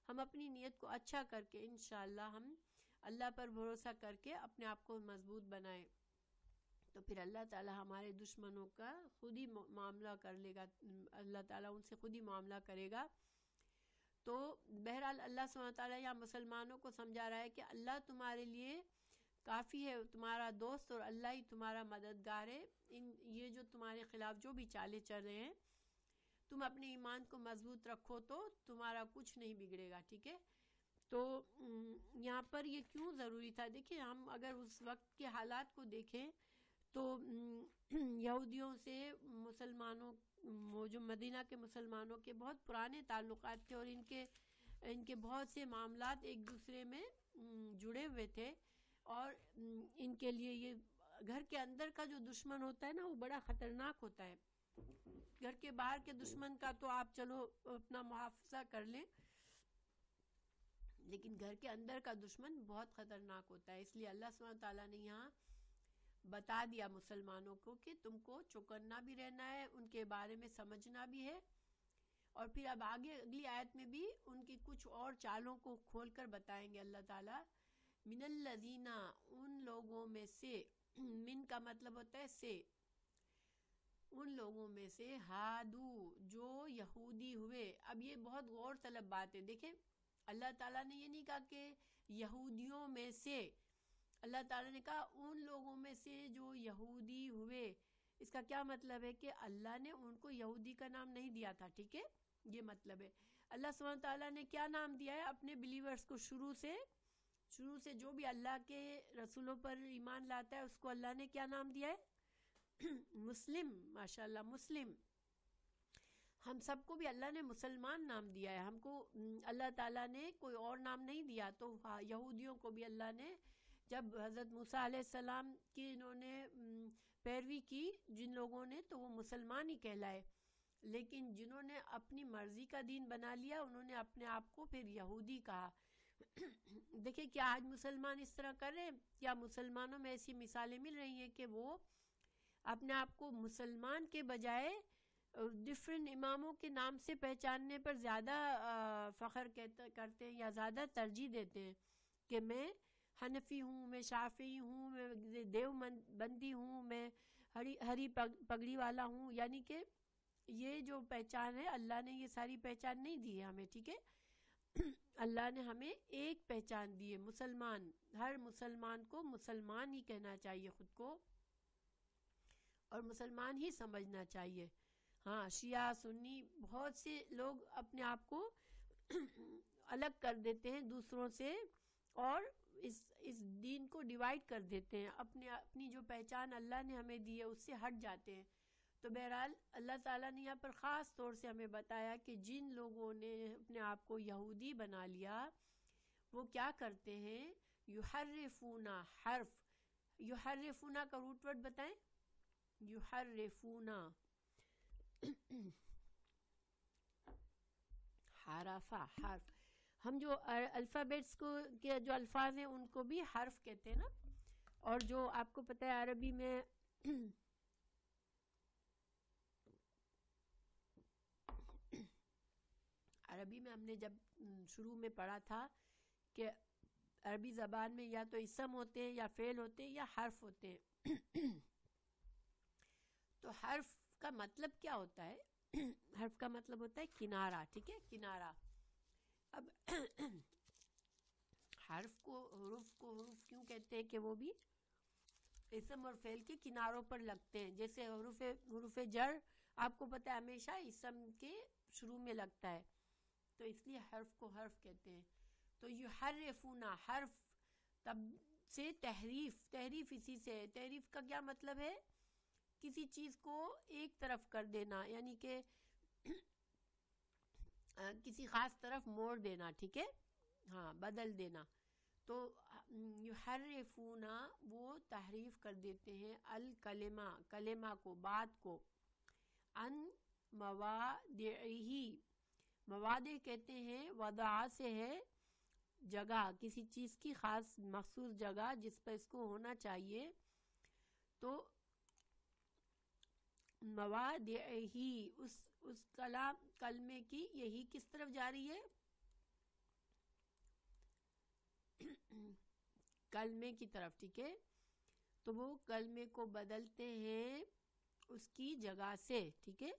ہم اپنی نیت کو اچھا کر کے انشاءاللہ ہم اللہ پر بھروسہ کر کے اپنے آپ کو مضبوط بنائیں، تو پھر اللہ تعالیٰ ہمارے دشمنوں کا خود ہی معاملہ کر لے گا، اللہ تعالیٰ ان سے خود ہی معاملہ کرے گا۔ تو بہرحال اللہ سبحانہ تعالیٰ یا مسلمانوں کو سمجھا رہا ہے کہ اللہ تمہارے لیے کافی ہے، تمہارا دوست، اور اللہ ہی تمہارا مددگار ہے۔ یہ جو تمہارے خلاف جو بھی چالیں چل رہے ہیں، تم اپنے ایمان کو مضبوط رکھو تو تمہارا کچھ نہیں بگڑے گا. ٹھیک ہے. تو یہاں پر یہ کیوں ضروری تھا؟ دیکھیں ہم اگر اس وقت کے حالات کو دیکھیں تو یہودیوں سے مسلمانوں، وہ جو مدینہ کے مسلمانوں کے بہت پرانے تعلقات تھے، اور ان کے بہت سے معاملات ایک دوسرے میں جڑے ہوئے تھے. اور ان کے لیے یہ گھر کے اندر کا جو دشمن ہوتا ہے نا وہ بڑا خطرناک ہوتا ہے. گھر کے باہر کے دشمن کا تو آپ چلو اپنا محافظہ کر لیں، لیکن گھر کے اندر کا دشمن بہت خطرناک ہوتا ہے. اس لیے اللہ سبحانہ تعالیٰ نے یہاں بتا دیا مسلمانوں کو کہ تم کو چوکنا بھی رہنا ہے، ان کے بارے میں سمجھنا بھی ہے. اور پھر اب آگے اگلی آیت میں بھی ان کی کچھ اور چالوں کو کھول کر بتائیں گے اللہ تعالیٰ. من الذین، ان لوگوں میں سے، من کا مطلب ہوتا ہے سے، ان لوگوں میں سے، ہادو، جو یہودی ہوئے. اب یہ بہت غور طلب بات ہے. دیکھیں اللہ تعالیٰ نے یہ نہیں کہا کہ یہودیوں میں سے، اللہ تعالیٰ نے کہا ان لوگوں میں سے جو یہودی ہوئے. اس کا کیا مطلب ہے کہ اللہ نے ان کو یہودی کا نام نہیں دیا تھا. ٹھیک ہے، یہ مطلب ہے. اللہ سبحانہ تعالیٰ نے کیا نام دیا ہے اپنے بلیورز کو؟ شروع سے جو بھی اللہ کے رسولوں پر ایمان لاتا ہے اس کو اللہ نے کیا نام دیا ہے؟ مسلم. ماشاءاللہ، مسلم. ہم سب کو بھی اللہ نے مسلمان نام دیا ہے. ہم کو اللہ تعالیٰ نے کوئی اور نام نہیں دیا. تو یہودیوں کو بھی اللہ نے، جب حضرت موسیٰ علیہ السلام کی انہوں نے پیروی کی جن لوگوں نے، تو وہ مسلمان ہی کہلائے. لیکن جنہوں نے اپنی مرضی کا دین بنا لیا انہوں نے اپنے آپ کو پھر یہودی کہا. دیکھیں کیا آج مسلمان اس طرح کر رہے ہیں؟ کیا مسلمانوں میں ایسی مثالیں مل رہی ہیں کہ وہ اپنے آپ کو مسلمان کے بجائے ڈفرینٹ اماموں کے نام سے پہچاننے پر زیادہ فخر کرتے ہیں یا زیادہ ترجیح دیتے ہیں کہ میں حنفی ہوں، میں شافعی ہوں، میں دیوبندی ہوں، میں ہری پگڑی والا ہوں. یعنی کہ یہ جو پہچان ہے اللہ نے یہ ساری پہچان نہیں دی ہے ہمیں. ٹھیک ہے، اللہ نے ہمیں ایک پہچان دی ہے، مسلمان. ہر مسلمان کو مسلمان ہی کہنا چاہیے خود کو، اور مسلمان ہی سمجھنا چاہیے. ہاں، شیعہ سنی بہت سے لوگ اپنے آپ کو الگ کر دیتے ہیں دوسروں سے، اور اس دین کو ڈیوائیڈ کر دیتے ہیں. اپنی جو پہچان اللہ نے ہمیں دی ہے اس سے ہٹ جاتے ہیں. تو بہرحال اللہ تعالیٰ نے یہاں پر خاص طور سے ہمیں بتایا کہ جن لوگوں نے اپنے آپ کو یہودی بنا لیا وہ کیا کرتے ہیں؟ یحرفون حرف. یحرفون کا روٹ ورڈ بتائیں. یحرفون، حرفہ، حرف. ہم جو الفابیٹس کو کے جو الفاظ ہیں ان کو بھی حرف کہتے ہیں نا. اور جو آپ کو پتہ ہے عربی میں ہم نے جب شروع میں پڑھا تھا کہ عربی زبان میں یا تو اسم ہوتے ہیں یا فعل ہوتے ہیں یا حرف ہوتے ہیں. تو حرف کا مطلب کیا ہوتا ہے؟ حرف کا مطلب ہوتا ہے کنارہ. ٹھیک ہے، کنارہ. اب حرف کو کیوں کہتے ہیں کہ وہ بھی اسم اور فعل کے کناروں پر لگتے ہیں. جیسے حروف جر آپ کو پتہ ہے ہمیشہ اسم کے شروع میں لگتا ہے، تو اس لیے حرف کو حرف کہتے ہیں. تو یحرفون، حرف تب سے تحریف اسی سے. تحریف کا کیا مطلب ہے؟ کسی چیز کو ایک طرف کر دینا، یعنی کہ کسی خاص طرف موڑ دینا. ٹھیک ہے، ہاں، بدل دینا. تو یحرفون، وہ تحریف کر دیتے ہیں الکلمہ، کلمہ کو، بات کو، ان مواضعہ. مواضع کہتے ہیں وضع سے ہے جگہ، کسی چیز کی خاص مخصوص جگہ جس پر اس کو ہونا چاہیے. تو مواضعہ، اس کلمے کی یہی کس طرف جا رہی ہے؟ کلمے کی طرف. ٹھیک ہے، تو وہ کلمے کو بدلتے ہیں اس کی جگہ سے. ٹھیک ہے،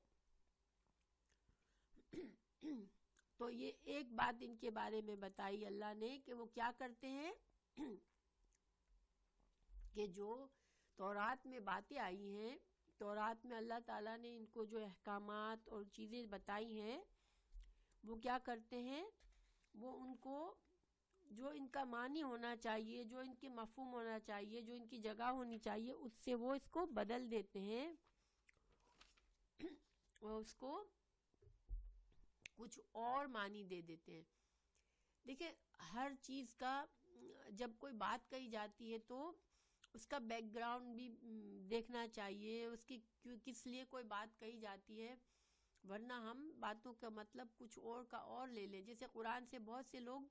تو یہ ایک بات ان کے بارے میں بتائی اللہ نے کہ وہ کیا کرتے ہیں کہ جو تورات میں باتیں آئی ہیں تورات میں اللہ تعالیٰ نے ان کو جو احکامات اور چیزیں بتائی ہیں وہ کیا کرتے ہیں، وہ ان کو جو ان کا معنی ہونا چاہیے، جو ان کے مفہوم ہونا چاہیے، جو ان کی جگہ ہونی چاہیے، اس سے وہ اس کو بدل دیتے ہیں اور اس کو کچھ اور معنی دے دیتے ہیں. دیکھیں ہر چیز کا جب کوئی بات کہی جاتی ہے تو اس کا بیک گراؤنڈ بھی دیکھنا چاہیے، اس کی کس لیے کوئی بات کہی جاتی ہے، ورنہ ہم باتوں کا مطلب کچھ اور کا اور لے لیں. جیسے قرآن سے بہت سے لوگ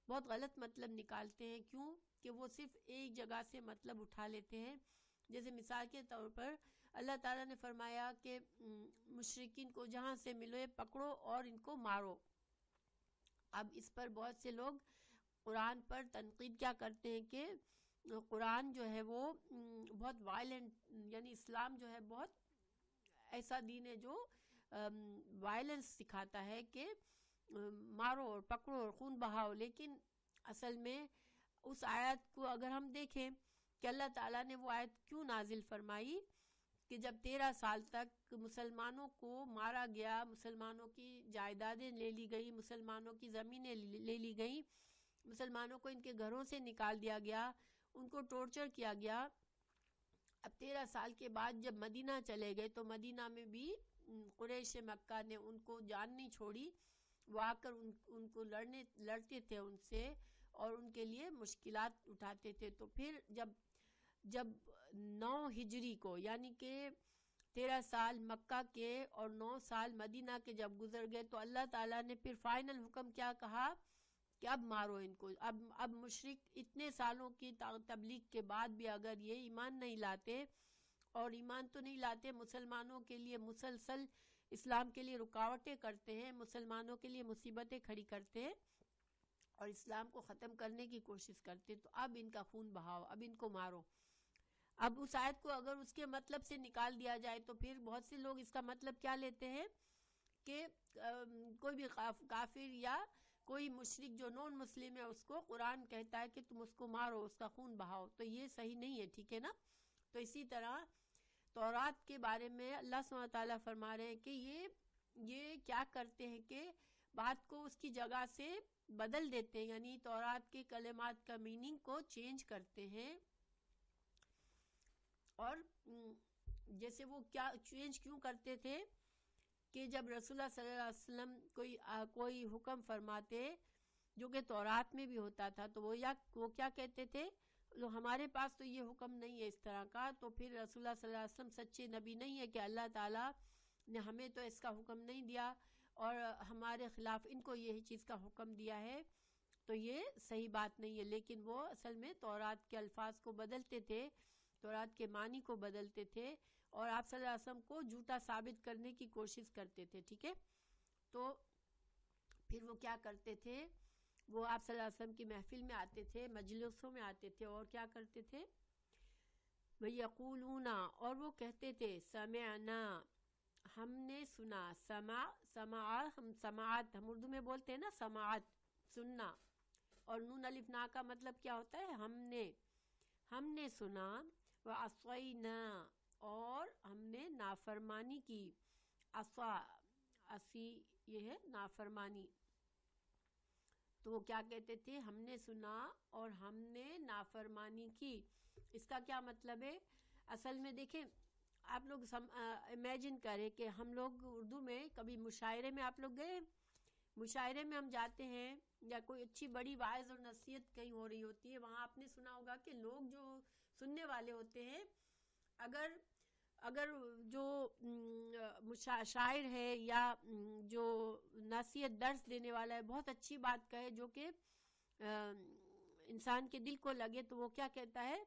بہت غلط مطلب نکالتے ہیں، کیوں کہ وہ صرف ایک جگہ سے مطلب اٹھا لیتے ہیں. جیسے مثال کے طور پر اللہ تعالیٰ نے فرمایا کہ مشرکین کو جہاں سے ملے پکڑو اور ان کو مارو. اب اس پر بہت سے لوگ قرآن پر تنقید کیا کرتے ہیں کہ قرآن جو ہے وہ بہت وائلنٹ، یعنی اسلام جو ہے بہت ایسا دین ہے جو وائلنس سکھاتا ہے کہ مارو اور پکڑو اور خون بہاؤ. لیکن اصل میں اس آیت کو اگر ہم دیکھیں کہ اللہ تعالیٰ نے وہ آیت کیوں نازل فرمائی کہ جب 13 سال تک مسلمانوں کو مارا گیا، مسلمانوں کی جائیدادیں لے لی گئی، مسلمانوں کی زمینیں لے لی گئیں، مسلمانوں کو ان کے گھروں سے نکال دیا گیا، ان کو ٹورچر کیا گیا. اب 13 سال کے بعد جب مدینہ چلے گئے تو مدینہ میں بھی قریش مکہ نے ان کو جان نہیں چھوڑی، وہ آ کر ان کو لڑتے تھے ان سے اور ان کے لیے مشکلات اٹھاتے تھے. تو پھر جب 9 ہجری کو یعنی کہ 13 سال مکہ کے اور 9 سال مدینہ کے جب گزر گئے تو اللہ تعالیٰ نے پھر فائنل حکم کیا کہا کہ اب مارو ان کو. اب مشرک اتنے سالوں کی تبلیغ کے بعد بھی اگر یہ ایمان نہیں لاتے، اور ایمان تو نہیں لاتے، مسلمانوں کے لیے مسلسل اسلام کے لیے رکاوٹیں کرتے ہیں، مسلمانوں کے لیے مصیبتیں کھڑی کرتے ہیں اور اسلام کو ختم کرنے کی کوشش کرتے ہیں، تو اب ان کا خون بہاؤ، اب ان کو مارو. اب اس آیت کو اگر اس کے مطلب سے نکال دیا جائے تو پھر بہت سے لوگ اس کا مطلب کیا لیتے ہیں کہ کوئی بھی کافر یا کوئی مشرک جو نون مسلم ہے اس کو قرآن کہتا ہے کہ تم اس کو مارو، اس کا خون بہاؤ، تو یہ صحیح نہیں ہے. ٹھیک ہے نا؟ تو اسی طرح تورات کے بارے میں اللہ سبحانہ وتعالیٰ فرما رہے ہیں کہ یہ کیا کرتے ہیں کہ بات کو اس کی جگہ سے بدل دیتے ہیں، یعنی تورات کے کلمات کا میننگ کو چینج کرتے ہیں. اور جیسے وہ کیا چینج کیوں کرتے تھے کہ جب رسول اللہ صلی اللہ علیہ وسلم کوئی حکم فرماتے جو کہ تورات میں بھی ہوتا تھا تو وہ کیا کہتے تھے، ہمارے پاس تو یہ حکم نہیں ہے اس طرح کا، تو پھر رسول اللہ صلی اللہ علیہ وسلم سچے نبی نہیں ہے کہ اللہ تعالیٰ نے ہمیں تو اس کا حکم نہیں دیا اور ہمارے خلاف ان کو یہی چیز کا حکم دیا ہے، تو یہ صحیح بات نہیں ہے. لیکن وہ اصل میں تورات کے الفاظ کو بدلتے تھے، تورات کے معنی کو بدلتے تھے اور آپ صلی اللہ علیہ وسلم کو جھوٹا ثابت کرنے کی کوشش کرتے تھے. ٹھیک ہے؟ تو پھر وہ کیا کرتے تھے، وہ آپ صلی اللہ علیہ وسلم کی محفل میں آتے تھے، مجلسوں میں آتے تھے اور کیا کرتے تھے، وَيَقُولُونَ اور وہ کہتے تھے سمعنا ہم نے سنا. ہم سماعت ہم اردو میں بولتے ہیں نا، سماعت سننا، اور نون الف نا کا مطلب کیا ہوتا ہے، ہم نے سنا. وَعَصَيْنَا اور ہم نے نافرمانی کی. اسی یہ ہے نافرمانی. تو وہ کیا کہتے تھے، ہم نے سنا اور ہم نے نافرمانی کی. اس کا کیا مطلب ہے؟ اصل میں دیکھیں آپ لوگ امیجن کریں کہ ہم لوگ اردو میں کبھی مشاعرے میں آپ لوگ گئے، مشاعرے میں ہم جاتے ہیں یا کوئی اچھی بڑی واعظ اور نصیحت کہیں ہو رہی ہوتی ہے، وہاں آپ نے سنا ہوگا کہ لوگ جو سننے والے ہوتے ہیں، اگر جو شاعر ہے یا جو نصیحت درس دینے والا ہے بہت اچھی بات کہے جو کہ انسان کے دل کو لگے، تو وہ کیا کہتا ہے،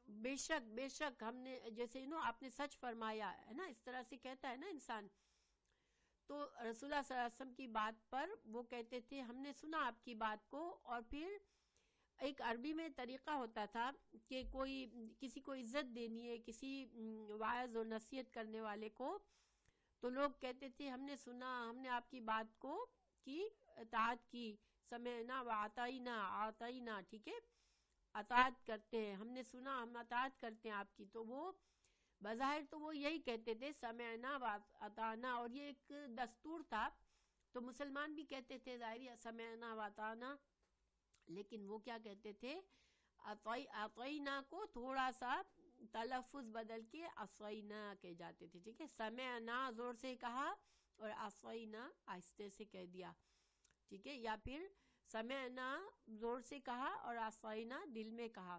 بے شک ہم نے، جیسے آپ نے سچ فرمایا ہے نا، اس طرح سے کہتا ہے نا انسان. تو رسول اللہ صلی اللہ علیہ وسلم کی بات پر وہ کہتے تھے ہم نے سنا آپ کی بات کو. اور پھر ایک عربی میں طریقہ ہوتا تھا کہ کسی کو عزت دینی ہے، کسی واعظ اور نصیحت کرنے والے کو، تو لوگ کہتے تھے ہم نے سنا، ہم نے آپ کی بات کو کی اطاعت کی. سمعنا وعطینا، ٹھیک ہے. اطاعت کرتے ہیں، ہم نے سنا، ہم اطاعت کرتے ہیں آپ کی. تو وہ بظاہر تو وہ یہی کہتے تھے سمعنا و اطعنا، اور یہ ایک دستور تھا. تو مسلمان بھی کہتے تھے ظاہری سمعنا و اطعنا، لیکن وہ کیا کہتے تھے، اطعنا کو تھوڑا سا تلفظ بدل کے اصینا کہ جاتے تھے. ٹھیک ہے، سمعنا زور سے کہا اور اصینا آہستہ سے کہہ دیا. ٹھیک ہے، یا پھر سمعنا زور سے کہا اور اصینا دل میں کہا.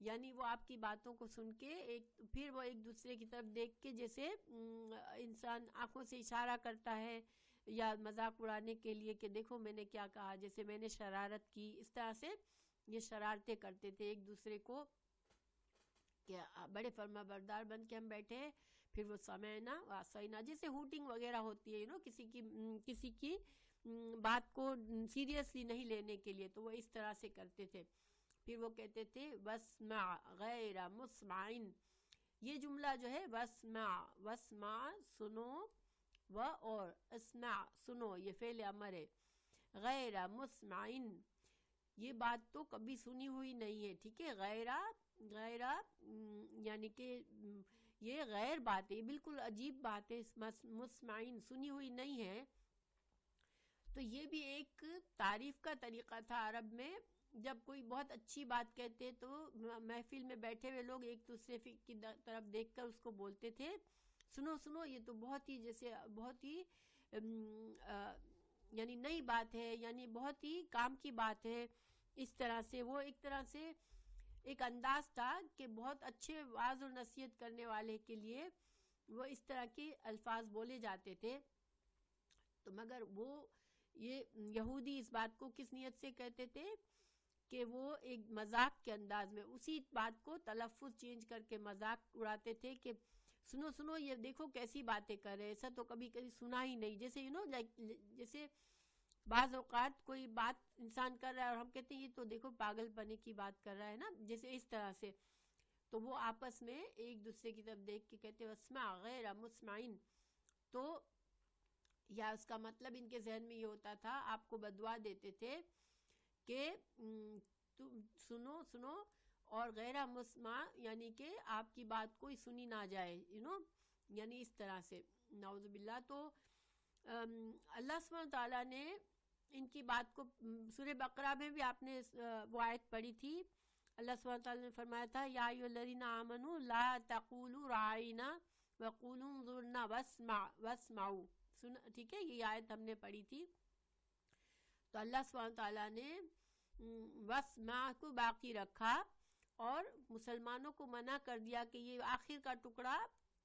یعنی وہ آپ کی باتوں کو سن کے پھر وہ ایک دوسرے کی طرف دیکھ کے، جیسے انسان آنکھوں سے اشارہ کرتا ہے یا مذاق اڑانے کے لیے کہ دیکھو میں نے کیا کہا، جیسے میں نے شرارت کی، اس طرح سے یہ شرارتیں کرتے تھے ایک دوسرے کو کہ بڑے فرما بردار بن کے ہم بیٹھے ہیں. پھر وہ سمعنا و اطعنا، جیسے ہوٹنگ وغیرہ ہوتی ہے کسی کی بات کو سیریسلی نہیں لینے کے لیے، تو وہ اس طرح سے کرتے تھے. پھر وہ کہتے تھے واسمع غیر مسمع. یہ جملہ جو ہے واسمع سنو، و اور اسمع سنو، یہ فعل امر ہے. غیر مسمع یہ بات تو کبھی سنی ہوئی نہیں ہے. ٹھیک ہے، غیر یعنی کہ یہ غیر بات ہے، یہ بالکل عجیب بات ہے. مسمعین سنی ہوئی نہیں ہے. تو یہ بھی ایک تعریف کا طریقہ تھا عرب میں. جب کوئی بہت اچھی بات کہتے تو محفل میں بیٹھے ہوئے لوگ ایک دوسرے کی طرف دیکھ کر اس کو بولتے تھے سنو سنو، یہ تو بہت ہی جیسے بہت ہی یعنی نئی بات ہے، یعنی بہت ہی کام کی بات ہے. اس طرح سے وہ ایک طرح سے ایک انداز تھا کہ بہت اچھے واعظ و نصیحت کرنے والے کے لیے وہ اس طرح کے الفاظ بولے جاتے تھے. تو مگر وہ یہ یہودی اس بات کو کس نیت سے کہتے تھے کہ وہ ایک مذاق کے انداز میں اسی بات کو تلفظ چینج کر کے مذاق اڑاتے تھے کہ سنو سنو، یہ دیکھو کیسی باتیں کر رہے، ایسا تو کبھی سنا ہی نہیں. جیسے جیسے بعض اوقات کوئی بات انسان کر رہا ہے اور ہم کہتے ہیں یہ تو دیکھو پاگل پنے کی بات کر رہا ہے نا، جیسے اس طرح سے. تو وہ آپس میں ایک دوسرے کی طرف دیکھ کے کہتے واسمع غیر مسمعین. تو یا اس کا مطلب ان کے ذہن میں یہ ہوتا تھا، آپ کو بددعا دیتے تھے کہ تم سنو سنو اور غیر مسمع، یعنی کہ آپ کی بات کوئی سنی نہ جائے، یعنی اس طرح سے نعوذ باللہ. تو اللہ سبحانہ تعالیٰ نے ان کی بات کو سورہ بقرہ میں بھی آپ نے وہ آیت پڑھی تھی. اللہ سبحانہ تعالیٰ نے فرمایا تھا یا ایھا الذین آمنوا لا تقولوا راعینا وقولوا انظرنا واسمعوا. ٹھیک ہے، یہ آیت ہم نے پڑھی تھی. تو اللہ سبحانہ تعالیٰ نے واسمع کو باقی رکھا اور مسلمانوں کو منع کر دیا کہ یہ آخر کا ٹکڑا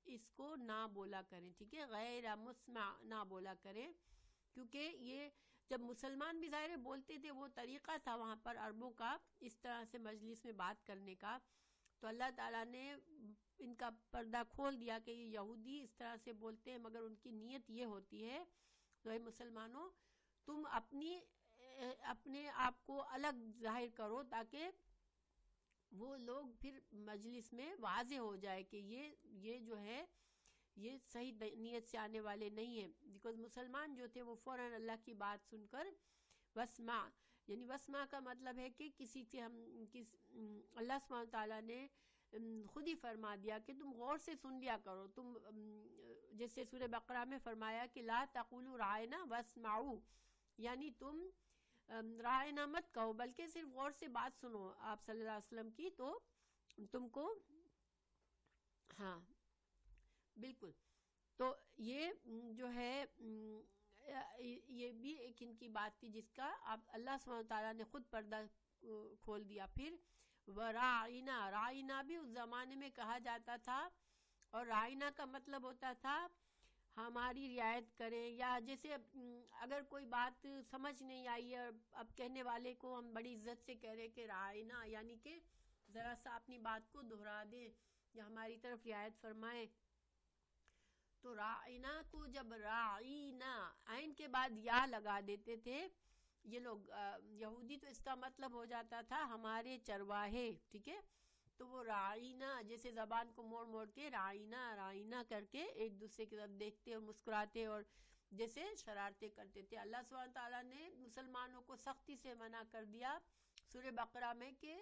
اس کو نہ بولا کریں. ٹھیک ہے، غیر مسمع نہ بولا کریں، کیونکہ یہ جب مسلمان بھی ظاہر بولتے تھے، وہ طریقہ تھا وہاں پر عربوں کا اس طرح سے مجلس میں بات کرنے کا. تو اللہ تعالیٰ نے ان کا پردہ کھول دیا کہ یہ یہودی اس طرح سے بولتے ہیں، مگر ان کی نیت یہ ہوتی ہے. تو اے مسلمانوں، تم اپنے آپ کو الگ ظاہر کرو تاکہ وہ لوگ پھر مجلس میں واضح ہو جائے کہ یہ جو ہے یہ صحیح نیت سے آنے والے نہیں ہیں. بیکاز مسلمان جو تھے وہ فوراً اللہ کی بات سن کر واسمع، یعنی واسمع کا مطلب ہے کہ کسی سے اللہ سبحانہ تعالیٰ نے خود ہی فرما دیا کہ تم غور سے سن لیا کرو. تم جیسے سورہ بقرہ میں فرمایا کہ لا تقولوا راعنا واسمعوا، یعنی تم راعنا مت کہو بلکہ صرف غور سے بات سنو آپ صلی اللہ علیہ وسلم کی، تو تم کو ہاں بالکل. تو یہ جو ہے یہ بھی ایک ان کی بات تھی جس کا اللہ سبحانہ تعالیٰ نے خود پردہ کھول دیا. پھر رائنا بھی اس زمانے میں کہا جاتا تھا، اور رائنا کا مطلب ہوتا تھا ہماری رعایت کریں، یا جیسے اگر کوئی بات سمجھ نہیں آئی ہے اب کہنے والے کو ہم بڑی عزت سے کہہ رہے کہ رائنا، یعنی کہ ذرا سا اپنی بات کو دہرا دیں یا ہماری طرف رعایت فرمائیں. تو رائنا کو جب رائنا عین کے بعد یا لگا دیتے تھے یہ لوگ یہودی، تو اس کا مطلب ہو جاتا تھا ہمارے چرواہے. ٹھیک ہے، تو وہ رائنا جیسے زبان کو موڑ موڑ کے رائنا کر کے ایک دوسرے کی طرف دیکھتے اور مسکراتے اور جیسے شرارتیں کرتے تھے. اللہ سبحانہ تعالیٰ نے مسلمانوں کو سختی سے منع کر دیا سورہ بقرہ میں کہ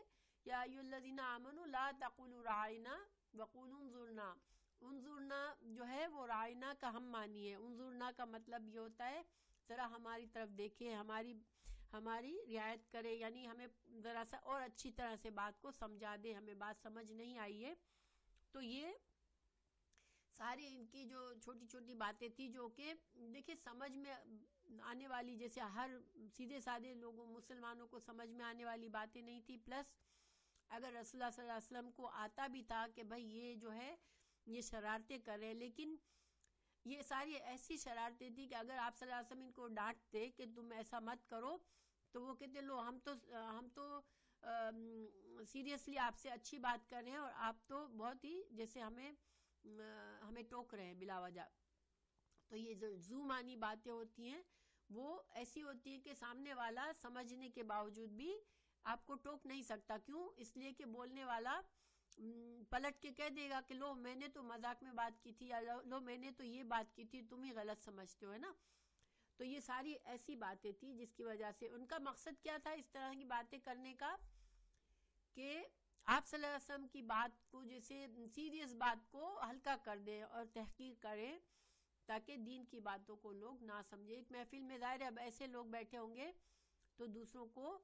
یا ایھا الذین آمنوا لا تقولوا رعینا وقولوا انظرنا. انظرنا جو ہے وہ رعینا کا ہم معنی ہے. انظرنا کا مطلب یہ ہوتا ہے ذرا ہماری طرف دیکھے، ہماری رعایت کرے، یعنی ہمیں ذرا سا اور اچھی طرح سے بات کو سمجھا دے، ہمیں بات سمجھ نہیں آئی ہے. تو یہ ساری ان کی جو چھوٹی چھوٹی باتیں تھی جو کہ دیکھیں سمجھ میں آنے والی، جیسے ہر سیدھے سادے لوگوں مسلمانوں کو سمجھ میں آنے والی باتیں نہیں تھی. پلس اگر رسول اللہ صلی اللہ علیہ وسلم کو آتا بھی تھا کہ بھائی یہ جو ہے یہ شرارتیں کر رہے ہیں، لیکن یہ ساری ایسی شرارتیں تھی کہ اگر آپ صلی اللہ علیہ وسلم ان کو ڈانٹتے کہ تم ایسا مت کرو تو وہ کہتے لو ہم تو سیریسلی آپ سے اچھی بات کر رہے ہیں اور آپ تو بہت ہی جیسے ہمیں ٹوک رہے ہیں بلا وجہ. تو یہ جو زومانی باتیں ہوتی ہیں وہ ایسی ہوتی ہیں کہ سامنے والا سمجھنے کے باوجود بھی آپ کو ٹوک نہیں سکتا. کیوں؟ اس لیے کہ بولنے والا پلٹ کے کہہ دے گا کہ لو میں نے تو مذاق میں بات کی تھی، یا لو میں نے تو یہ بات کی تھی، تم ہی غلط سمجھتے ہو، ہے نا. تو یہ ساری ایسی باتیں تھی جس کی وجہ سے ان کا مقصد کیا تھا اس طرح کی باتیں کرنے کا، کہ آپ صلی اللہ علیہ وسلم کی بات کو جیسے سیریس بات کو ہلکا کر دیں اور تحقیر کریں تاکہ دین کی باتوں کو لوگ نہ سمجھیں. ایک محفل میں ظاہر ہے اب ایسے لوگ بیٹھے ہوں گے تو دوسروں کو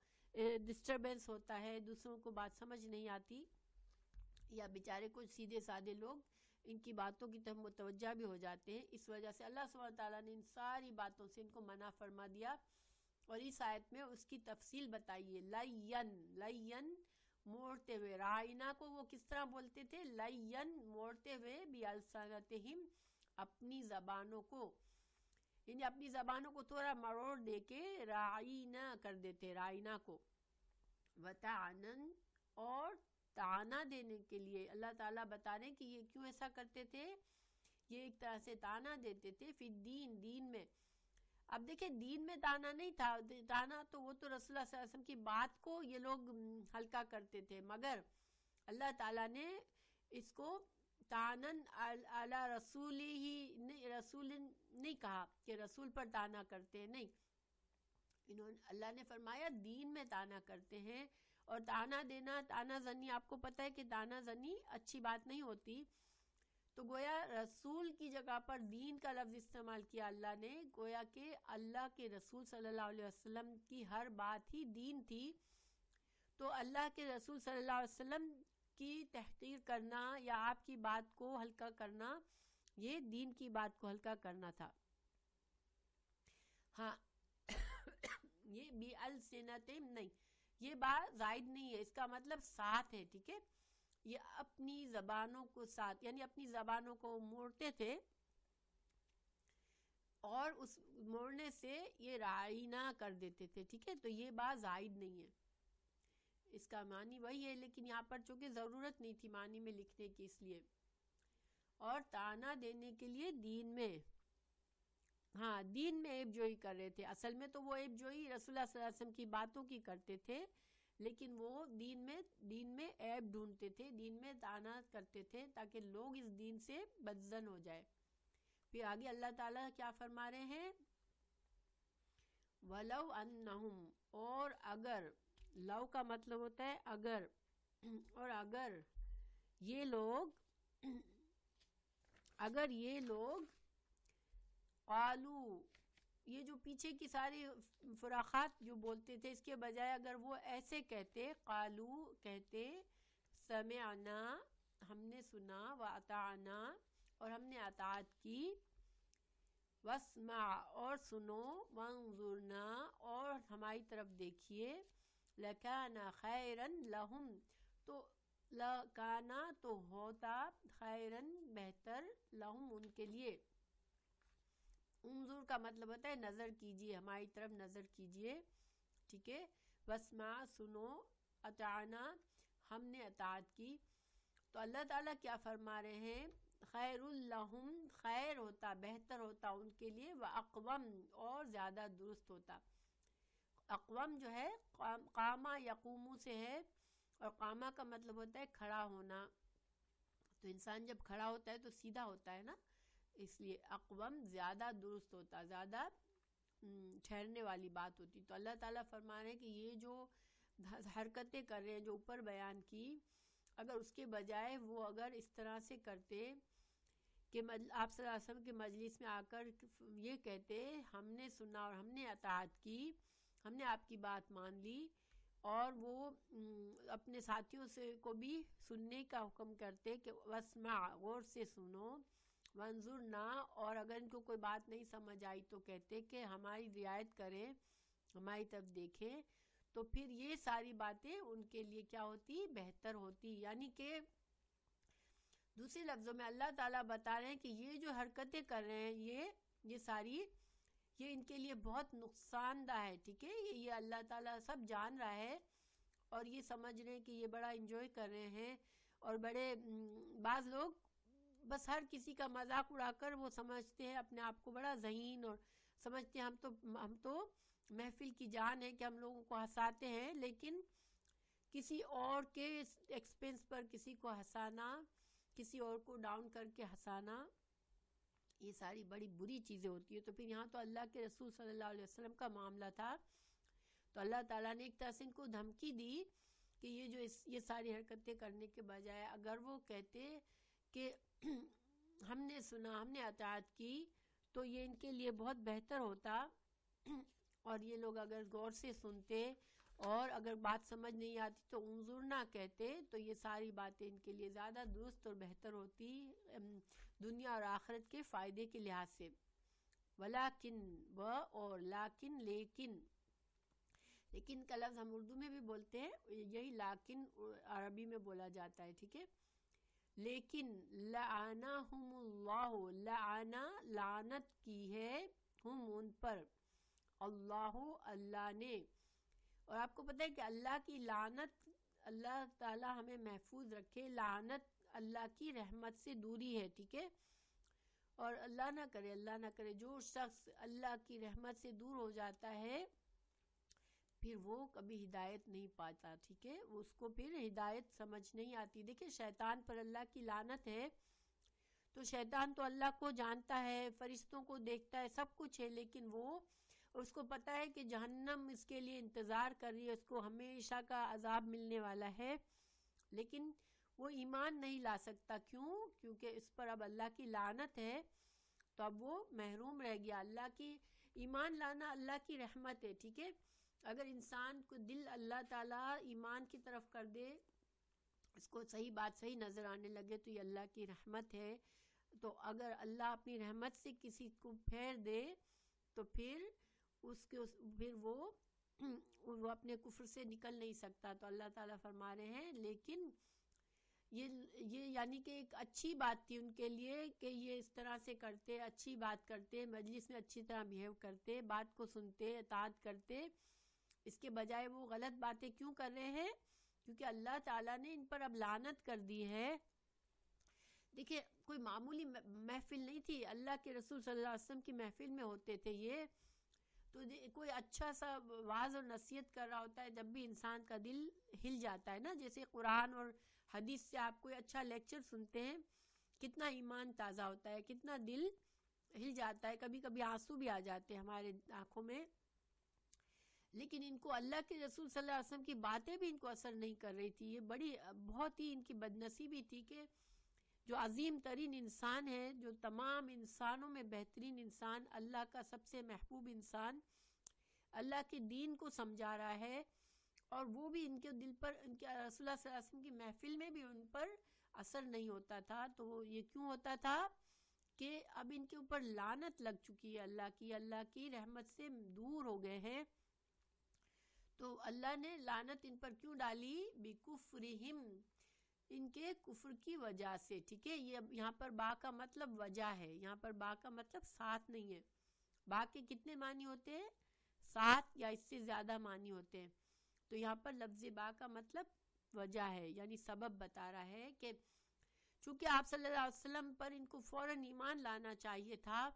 ڈسٹربنس ہوتا ہے، دوسروں کو بات سمجھ نہیں آتی، یا بیچارے کچھ سیدھے سادے لوگ ان کی باتوں کی طرف متوجہ بھی ہو جاتے ہیں. اس وجہ سے اللہ سبحانہ تعالیٰ نے ان ساری باتوں سے ان کو منع فرما دیا. اور اس آیت میں اس کی تفصیل بتائیے. لین موڑتے ہوئے، رائنا کو وہ کس طرح بولتے تھے؟ لین موڑتے ہوئے، بِأَلْسَنَتِهِمْ اپنی زبانوں کو، یعنی اپنی زبانوں کو تھوڑا مروڑ دے کے رائنا کر دیتے، رائنا کو. وَتَعْنًا اور تانا دینے کے لیے اللہ تعالیٰ بتا رہے ہیں کہ یہ کیوں ایسا کرتے تھے. یہ ایک طرح سے تانا دیتے تھے فی الدین، دین میں. اب دیکھیں دین میں تانا نہیں تھا، تانا تو وہ تو رسول اللہ صلی اللہ علیہ وسلم کی بات کو یہ لوگ ہلکا کرتے تھے، مگر اللہ تعالیٰ نے اس کو تانن علی رسول ہی رسول نہیں کہا کہ رسول پر تانا کرتے ہیں، نہیں. اللہ نے فرمایا دین میں تانا کرتے ہیں. اور تانا دینا، تانا زنی، آپ کو پتہ ہے کہ تانا زنی اچھی بات نہیں ہوتی. تو گویا رسول کی جگہ پر دین کا لفظ استعمال کیا اللہ نے، گویا کہ اللہ کے رسول صلی اللہ علیہ وسلم کی ہر بات ہی دین تھی. تو اللہ کے رسول صلی اللہ علیہ وسلم کی تحقیر کرنا یا آپ کی بات کو ہلکا کرنا، یہ دین کی بات کو ہلکا کرنا تھا. ہاں یہ بِأَلْسِنَتِهِمْ نہیں، یہ بات زائد نہیں ہے، اس کا مطلب ساتھ ہے، ٹھیک ہے. یہ اپنی زبانوں کو ساتھ، یعنی اپنی زبانوں کو موڑتے تھے، اور اس موڑنے سے یہ رائنا کر دیتے تھے، ٹھیک ہے. تو یہ بات زائد نہیں ہے، اس کا معنی وہی ہے، لیکن یہاں پر چونکہ ضرورت نہیں تھی معنی میں لکھنے کی اس لیے. اور تانا دینے کے لیے دین میں، ہاں دین میں عیب جوئی کر رہے تھے. اصل میں تو وہ عیب جوئی رسول اللہ صلی اللہ علیہ وسلم کی باتوں کی کرتے تھے، لیکن وہ دین میں عیب ڈھونڈتے تھے، دین میں تانا کرتے تھے تاکہ لوگ اس دین سے بدزن ہو جائے. پھر آگے اللہ تعالیٰ کیا فرما رہے ہیں؟ وَلَوْ أَنَّهُمْ اور اگر، لو کا مطلب ہوتا ہے اگر، اور اگر یہ لوگ قالو، یہ جو پیچھے کی ساری فراخات جو بولتے تھے اس کے بجائے اگر وہ ایسے کہتے، قالو کہتے، سمعنا ہم نے سنا، وَأَطَعْنَا اور ہم نے اطاعت کی، وَاسْمَعْ اور سنو، وَانظُرْنَا اور ہماری طرف دیکھیے، لَكَانَ خَيْرًا لَهُمْ تو لَكَانَ تو ہوتا، خَيْرًا بہتر، لَهُمْ ان کے لیے. انظر کا مطلب ہوتا ہے نظر کیجئے، ہماری طرف نظر کیجئے، ٹھیک ہے. وَاسْمَعْ سنو، اطعنا ہم نے اطاعت کی. تو اللہ تعالیٰ کیا فرما رہے ہیں؟ خیر لہم، خیر ہوتا، بہتر ہوتا ان کے لیے، واقوم اور زیادہ درست ہوتا. اقوم جو ہے قامہ یقومو سے ہے، اور قامہ کا مطلب ہوتا ہے کھڑا ہونا. تو انسان جب کھڑا ہوتا ہے تو سیدھا ہوتا ہے نا، اس لیے اقوم زیادہ درست ہوتا، زیادہ ٹھہرنے والی بات ہوتی. تو اللہ تعالیٰ فرما رہے ہیں کہ یہ جو حرکتیں کر رہے ہیں جو اوپر بیان کی، اگر اس کے بجائے وہ اگر اس طرح سے کرتے کہ آپ صلی اللہ علیہ وسلم کے مجلس میں آ کر یہ کہتے ہم نے سنا اور ہم نے اطاعت کی، ہم نے آپ کی بات مان لی، اور وہ اپنے ساتھیوں سے کو بھی سننے کا حکم کرتے کہ واسمع، غور سے سنو، وانظرنا، اور اگر ان کو کوئی بات نہیں سمجھ آئی تو کہتے کہ ہماری رعایت کریں، ہماری طرف دیکھیں، تو پھر یہ ساری باتیں ان کے لیے کیا ہوتی؟ بہتر ہوتی. یعنی کہ دوسرے لفظوں میں اللہ تعالیٰ بتا رہے ہیں کہ یہ جو حرکتیں کر رہے ہیں یہ ساری یہ ان کے لیے بہت نقصان دہ ہے. ٹھیک ہے، یہ اللہ تعالیٰ سب جان رہا ہے اور یہ سمجھ رہے ہیں کہ یہ بڑا انجوائے کر رہے ہیں، اور بڑے بعض لوگ بس ہر کسی کا مذاق اڑا کر وہ سمجھتے ہیں اپنے آپ کو بڑا ذہین، اور سمجھتے ہیں ہم تو محفل کی جان ہے کہ ہم لوگوں کو ہنساتے ہیں، لیکن کسی اور کے ایکسپنس پر کسی کو ہنسانا، کسی اور کو ڈاؤن کر کے ہنسانا، یہ ساری بڑی بری چیزیں ہوتی ہیں. تو پھر یہاں تو اللہ کے رسول صلی اللہ علیہ وسلم کا معاملہ تھا، تو اللہ تعالیٰ نے ایک طرح سے ان کو دھمکی دی کہ یہ ساری حرکتیں کرنے کے بجائے اگر وہ کہتے کہ ہم نے سنا، ہم نے اطاعت کی، تو یہ ان کے لیے بہت بہتر ہوتا، اور یہ لوگ اگر غور سے سنتے اور اگر بات سمجھ نہیں آتی تو انظرنا کہتے، تو یہ ساری باتیں ان کے لیے زیادہ درست اور بہتر ہوتی دنیا اور آخرت کے فائدے کے لحاظ سے. ولیکن، اور لیکن، لیکن کا لفظ ہم اردو میں بھی بولتے ہیں، یہی لیکن عربی میں بولا جاتا ہے. ٹھیک ہے، لیکن لعنہم اللہ، لعنا لعنت کی ہے، ہم ان پر، اللہ اللہ نے. اور آپ کو پتہ ہے کہ اللہ کی لعنت، اللہ تعالی ہمیں محفوظ رکھے، لعنت اللہ کی رحمت سے دوری ہے. ٹھیک ہے، اور اللہ نہ کرے جو شخص اللہ کی رحمت سے دور ہو جاتا ہے پھر وہ کبھی ہدایت نہیں پاتا. ٹھیک ہے، اس کو پھر ہدایت سمجھ نہیں آتی. دیکھیں شیطان پر اللہ کی لعنت ہے، تو شیطان تو اللہ کو جانتا ہے، فرشتوں کو دیکھتا ہے، سب کچھ ہے، لیکن وہ اس کو پتا ہے کہ جہنم اس کے لیے انتظار کر رہی ہے، اس کو ہمیشہ کا عذاب ملنے والا ہے، لیکن وہ ایمان نہیں لا سکتا. کیونکہ اس پر اب اللہ کی لعنت ہے، تو اب وہ محروم رہ گیا. اللہ کی ایمان لانا اللہ کی رحمت ہے. ٹھیک ہے، اگر انسان کو دل اللہ تعالیٰ ایمان کی طرف کر دے، اس کو صحیح بات صحیح نظر آنے لگے، تو یہ اللہ کی رحمت ہے. تو اگر اللہ اپنی رحمت سے کسی کو پھیر دے تو پھر وہ اپنے کفر سے نکل نہیں سکتا. تو اللہ تعالیٰ فرما رہے ہیں لیکن یہ یعنی کہ ایک اچھی بات تھی ان کے لیے کہ یہ اس طرح سے کرتے، اچھی بات کرتے، مجلس میں اچھی طرح بیہیو کرتے، بات کو سنتے، اطاعت کرتے. اس کے بجائے وہ غلط باتیں کیوں کر رہے ہیں؟ کیونکہ اللہ تعالیٰ نے ان پر اب لعنت کر دی ہے. دیکھیں کوئی معمولی محفل نہیں تھی، اللہ کے رسول صلی اللہ علیہ وسلم کی محفل میں ہوتے تھے یہ. تو کوئی اچھا سا واعظ اور نصیحت کر رہا ہوتا ہے، جب بھی انسان کا دل ہل جاتا ہے نا، جیسے قرآن اور حدیث سے آپ کوئی اچھا لیکچر سنتے ہیں، کتنا ایمان تازہ ہوتا ہے، کتنا دل ہل جاتا ہے، کبھی کبھی آنسو بھی آ جاتے ہیں ہمارے آنکھوں میں. لیکن ان کو اللہ کے رسول صلی اللہ علیہ وسلم کی باتیں بھی ان کو اثر نہیں کر رہی تھی. یہ بہت ہی ان کی بدنصیبی تھی کہ جو عظیم ترین انسان ہے، جو تمام انسانوں میں بہترین انسان، اللہ کا سب سے محبوب انسان، اللہ کے دین کو سمجھا رہا ہے، اور وہ بھی ان کے دل پر، ان کے رسول اللہ صلی اللہ علیہ وسلم کی محفل میں بھی ان پر اثر نہیں ہوتا تھا. تو یہ کیوں ہوتا تھا کہ اب ان کے اوپر لعنت لگ چکی ہے، اللہ کی رحمت سے دور ہو گئے ہیں. تو اللہ نے لعنت ان پر کیوں ڈالی؟ بِکُفْرِہِمْ، ان کے کفر کی وجہ سے. ٹھیک ہے، یہ یہاں پر با کا مطلب وجہ ہے، یہاں پر با کا مطلب ساتھ نہیں ہے. با کے کتنے معنی ہوتے ہیں؟ 7 یا اس سے زیادہ معنی ہوتے ہیں. تو یہاں پر لفظ با کا مطلب وجہ ہے، یعنی سبب بتا رہا ہے کہ چونکہ آپ صلی اللہ علیہ وسلم پر ان کو فوراً ایمان لانا چاہیے تھا،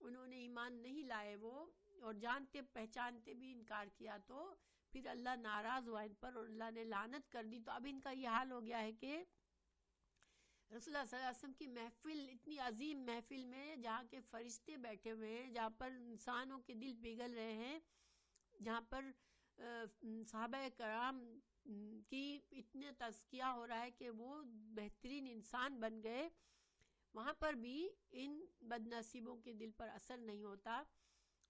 انہوں نے ایمان نہیں لائے وہ، اور جانتے پہچانتے بھی انکار کیا، تو پھر اللہ ناراض ہوا ان پر اور اللہ نے لعنت کر دی. تو اب ان کا یہ حال ہو گیا ہے کہ رسول اللہ صلی اللہ علیہ وسلم کی محفل، اتنی عظیم محفل میں جہاں کے فرشتے بیٹھے ہوئے ہیں، جہاں پر انسانوں کے دل پگھل رہے ہیں، جہاں پر صحابہ کرام کی اتنے تزکیہ ہو رہا ہے کہ وہ بہترین انسان بن گئے، وہاں پر بھی ان بد نصیبوں کے دل پر اثر نہیں ہوتا.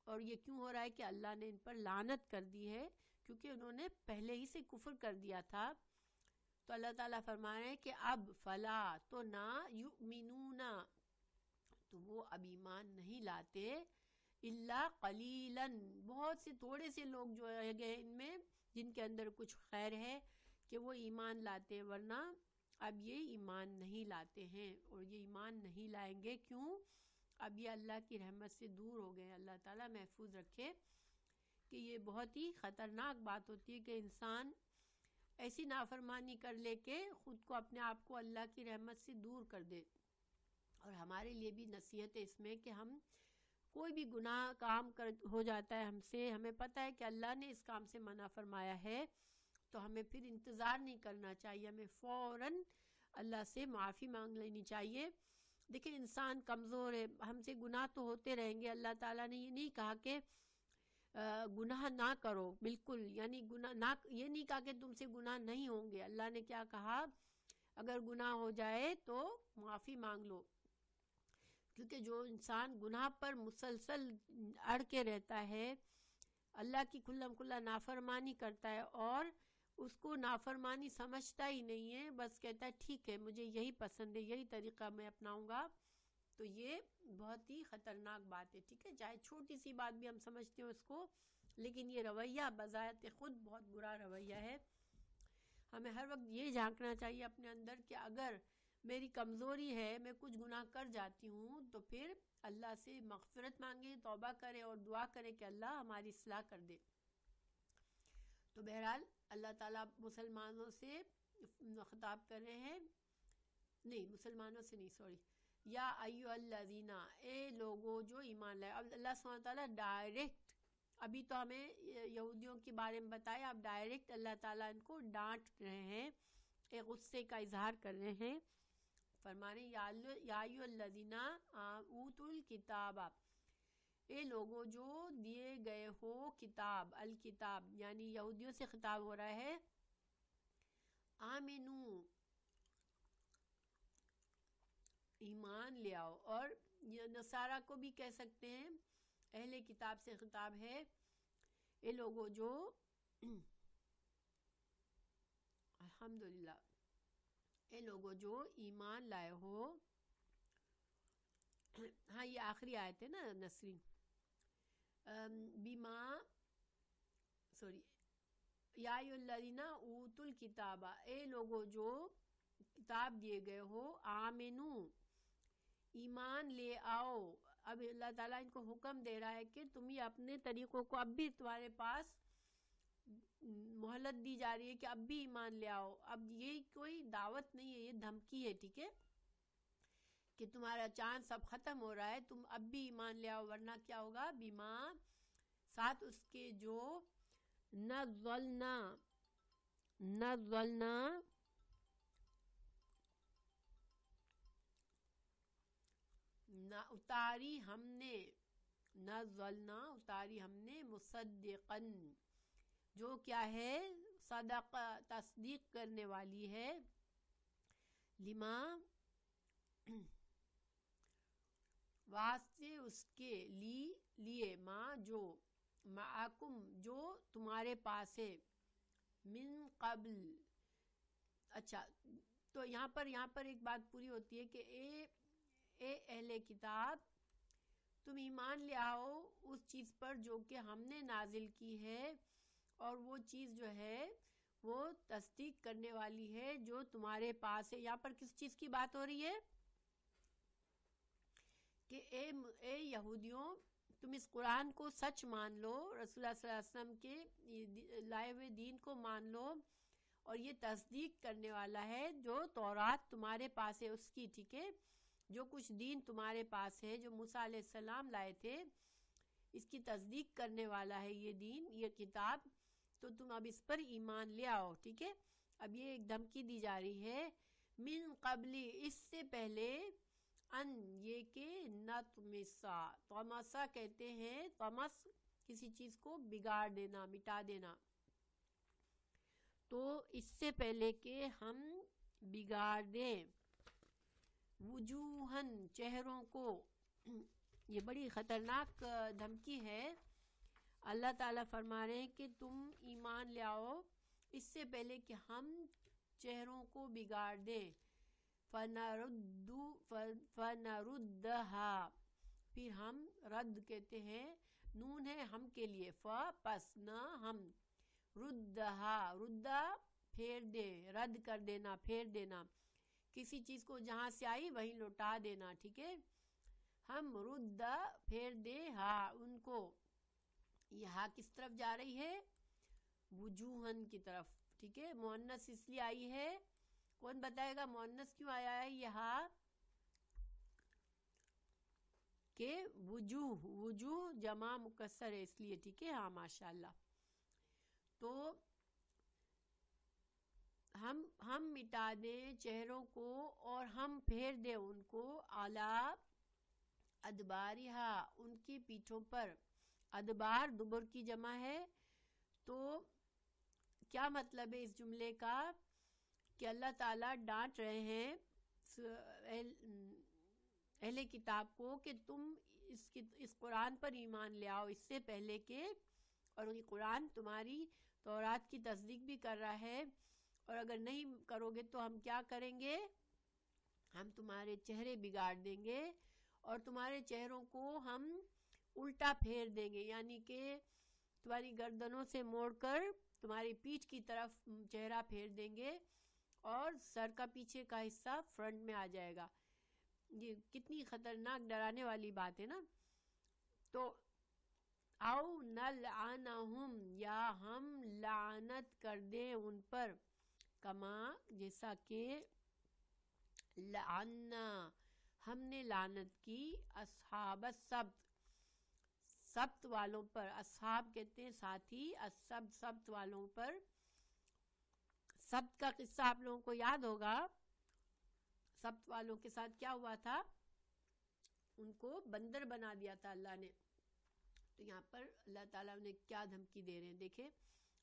اور یہ کیوں ہو رہا ہے کہ اللہ نے ان پر لعنت کر دی ہے، کیونکہ انہوں نے پہلے ہی سے کفر کر دیا تھا. تو اللہ تعالیٰ فرما رہے ہیں کہ اب فلا تو نہ یؤمنون، تو وہ اب ایمان نہیں لاتے، الا قلیلا، بہت سے تھوڑے سے لوگ جو ہے ان میں جن کے اندر کچھ خیر ہے کہ وہ ایمان لاتے، ورنہ اب یہ ایمان نہیں لاتے ہیں. اور یہ ایمان نہیں لائیں گے کیوں؟ اب یہ اللہ کی رحمت سے دور ہو گئے. اللہ تعالیٰ محفوظ رکھے کہ یہ بہت ہی خطرناک بات ہوتی ہے کہ انسان ایسی نافرمانی کر لے کہ خود کو اپنے آپ کو اللہ کی رحمت سے دور کر دے. اور ہمارے لیے بھی نصیحت ہے اس میں کہ ہم کوئی بھی گناہ کام ہو جاتا ہے ہم سے، ہمیں پتہ ہے کہ اللہ نے اس کام سے منع فرمایا ہے، تو ہمیں پھر انتظار نہیں کرنا چاہیے، ہمیں فوراً اللہ سے معافی مانگ لینی چاہیے. دیکھیں انسان کمزور ہے، ہم سے گناہ تو ہوتے رہیں گے. اللہ تعالیٰ نے یہ نہیں کہا کہ گناہ نہ کرو، بالکل، یعنی گناہ نہ، یہ نہیں کہا کہ تم سے گناہ نہیں ہوں گے. اللہ نے کیا کہا؟ اگر گناہ ہو جائے تو معافی مانگ لو. کیونکہ جو انسان گناہ پر مسلسل اڑ کے رہتا ہے، اللہ کی کھلم کھلا نافرمانی کرتا ہے اور اس کو نافرمانی سمجھتا ہی نہیں ہے، بس کہتا ہے ٹھیک ہے مجھے یہی پسند ہے، یہی طریقہ میں اپناؤں گا، تو یہ بہت ہی خطرناک بات ہے. ٹھیک ہے، چاہے چھوٹی سی بات بھی ہم سمجھتے ہیں اس کو، لیکن یہ رویہ بذات خود بہت برا رویہ ہے. ہمیں ہر وقت یہ جھانکنا چاہیے اپنے اندر کہ اگر میری کمزوری ہے، میں کچھ گناہ کر جاتی ہوں، تو پھر اللہ سے مغفرت مانگے، توبہ کرے اور دعا کرے کہ اللہ ہماری اصلاح کر دے. تو بہرحال اللہ تعالیٰ مسلمانوں سے خطاب کر رہے ہیں، نہیں مسلمانوں سے نہیں، سوری، یا ایھا الذین، اے لوگو جو ایمان لائے. اب اللہ سبحانہ وتعالیٰ ڈائریکٹ، ابھی تو ہمیں یہودیوں کے بارے میں بتایا، اب ڈائریکٹ اللہ تعالیٰ ان کو ڈانٹ رہے ہیں، ایک غصے کا اظہار کر رہے ہیں. فرما رہے ہیں یا ایھا الذین اوتوا الکتاب، اے لوگوں جو دیے گئے ہو کتاب، الکتاب یعنی یہودیوں سے خطاب ہو رہا ہے. آمنو، ایمان لے آؤ، اور یہ نصارہ کو بھی کہہ سکتے ہیں، اہل کتاب سے خطاب ہے. اے لوگوں جو الحمدللہ، اے لوگوں جو ایمان لائے ہو. ہاں یہ آخری آیت ہے نا نصری، بیما، سوری، یا ایھا الذین اوتوا الکتاب، اے لوگوں جو کتاب دیے گئے ہو، آمنو، ایمان لے آؤ. اب اللہ تعالیٰ ان کو حکم دے رہا ہے کہ تم یہ اپنے طریقوں کو، اب بھی تمہارے پاس مہلت دی جا رہی ہے کہ اب بھی ایمان لے آؤ. اب یہ کوئی دعوت نہیں ہے، یہ دھمکی ہے. ٹھیک ہے، کہ تمہارا چاند سب ختم ہو رہا ہے، تم اب بھی ایمان لے آؤ، ورنہ کیا ہوگا؟ بیما، ساتھ اس کے جو نزلنا اتاری ہم نے، نزلنا اتاری ہم نے، مصدقن، جو کیا ہے؟ صدق، تصدیق کرنے والی ہے، لما، واسطے اس کے، لیے، ما، جو، معکم، جو تمہارے پاس ہے، من قبل. اچھا، تو یہاں پر ایک بات پوری ہوتی ہے کہ اے اہل کتاب، تم ایمان لے آؤ اس چیز پر جو کہ ہم نے نازل کی ہے، اور وہ چیز جو ہے وہ تصدیق کرنے والی ہے جو تمہارے پاس ہے. یہاں پر کس چیز کی بات ہو رہی ہے؟ کہ اے یہودیوں، تم اس قرآن کو سچ مان لو، رسول اللہ صلی اللہ علیہ وسلم کے لائے ہوئے دین کو مان لو، اور یہ تصدیق کرنے والا ہے جو تورات تمہارے پاس ہے اس کی. ٹھیک ہے، جو کچھ دین تمہارے پاس ہے، جو موسیٰ علیہ السلام لائے تھے، اس کی تصدیق کرنے والا ہے یہ دین، یہ کتاب، تو تم اب اس پر ایمان لے آؤ. ٹھیک ہے، اب یہ ایک دھمکی دی جا رہی ہے، من قبلی، اس سے پہلے، ان، یہ کہ نطمسا، طمسا کہتے ہیں، طمس کسی چیز کو بگاڑ دینا، مٹا دینا. تو اس سے پہلے کہ ہم بگاڑ دیں وجوہن چہروں کو. یہ بڑی خطرناک دھمکی ہے. اللہ تعالیٰ فرما رہے ہیں کہ تم ایمان لے آؤ اس سے پہلے کہ ہم چہروں کو بگاڑ دیں. فَنَرُدَّهَا پھر ہم رد کہتے ہیں، نون ہے ہم کے لیے، پس نہ ہم، ردہا ردہ پھیر دے، رد کر دینا، پھیر دینا، کسی چیز کو جہاں سے آئی وہیں لوٹا دینا. ٹھیک ہے، ہم ردہ پھیر دے ہاں ان کو. یہ ہاں کس طرف جا رہی ہے؟ وجوہن کی طرف. ٹھیک ہے، مؤنث اس لیے آئی ہے، کون بتائے گا مؤنث کیوں آیا ہے یہ ہاں؟ کہ وجوہ جمع مکسر ہے اس لیے. ٹھیک ہے، ہاں ماشاءاللہ. تو ہم مٹا دیں چہروں کو اور ہم پھیر دیں ان کو، اعلیٰ ادبارہا ان کی پیٹھوں پر. ادبار دبر کی جمع ہے. تو کیا مطلب ہے اس جملے کا؟ کہ اللہ تعالیٰ ڈانٹ رہے ہیں اہل کتاب کو کہ تم اس قرآن پر ایمان لے آؤ اس سے پہلے کہ، اور یہ قرآن تمہاری تورات کی تصدیق بھی کر رہا ہے، اور اگر نہیں کرو گے تو ہم کیا کریں گے؟ ہم تمہارے چہرے بگاڑ دیں گے اور تمہارے چہروں کو ہم الٹا پھیر دیں گے، یعنی کہ تمہاری گردنوں سے موڑ کر تمہاری پیٹھ کی طرف چہرہ پھیر دیں گے اور سر کا پیچھے کا حصہ فرنٹ میں آ جائے گا. یہ کتنی خطرناک ڈرانے والی بات ہے نا. تو او نلعنہم یا ہم لعنت کر دیں ان پر، کما جیسا کہ لعنا ہم نے لعنت کی اصحاب السبت سبت والوں پر. اصحاب کہتے ہیں ساتھی، السبت سبت والوں پر. سبت کا قصہ آپ لوگوں کو یاد ہوگا. سبت والوں کے ساتھ کیا ہوا تھا؟ ان کو بندر بنا دیا تھا اللہ نے. تو یہاں پر اللہ تعالیٰ نے کیا دھمکی دے رہے ہیں دیکھیں.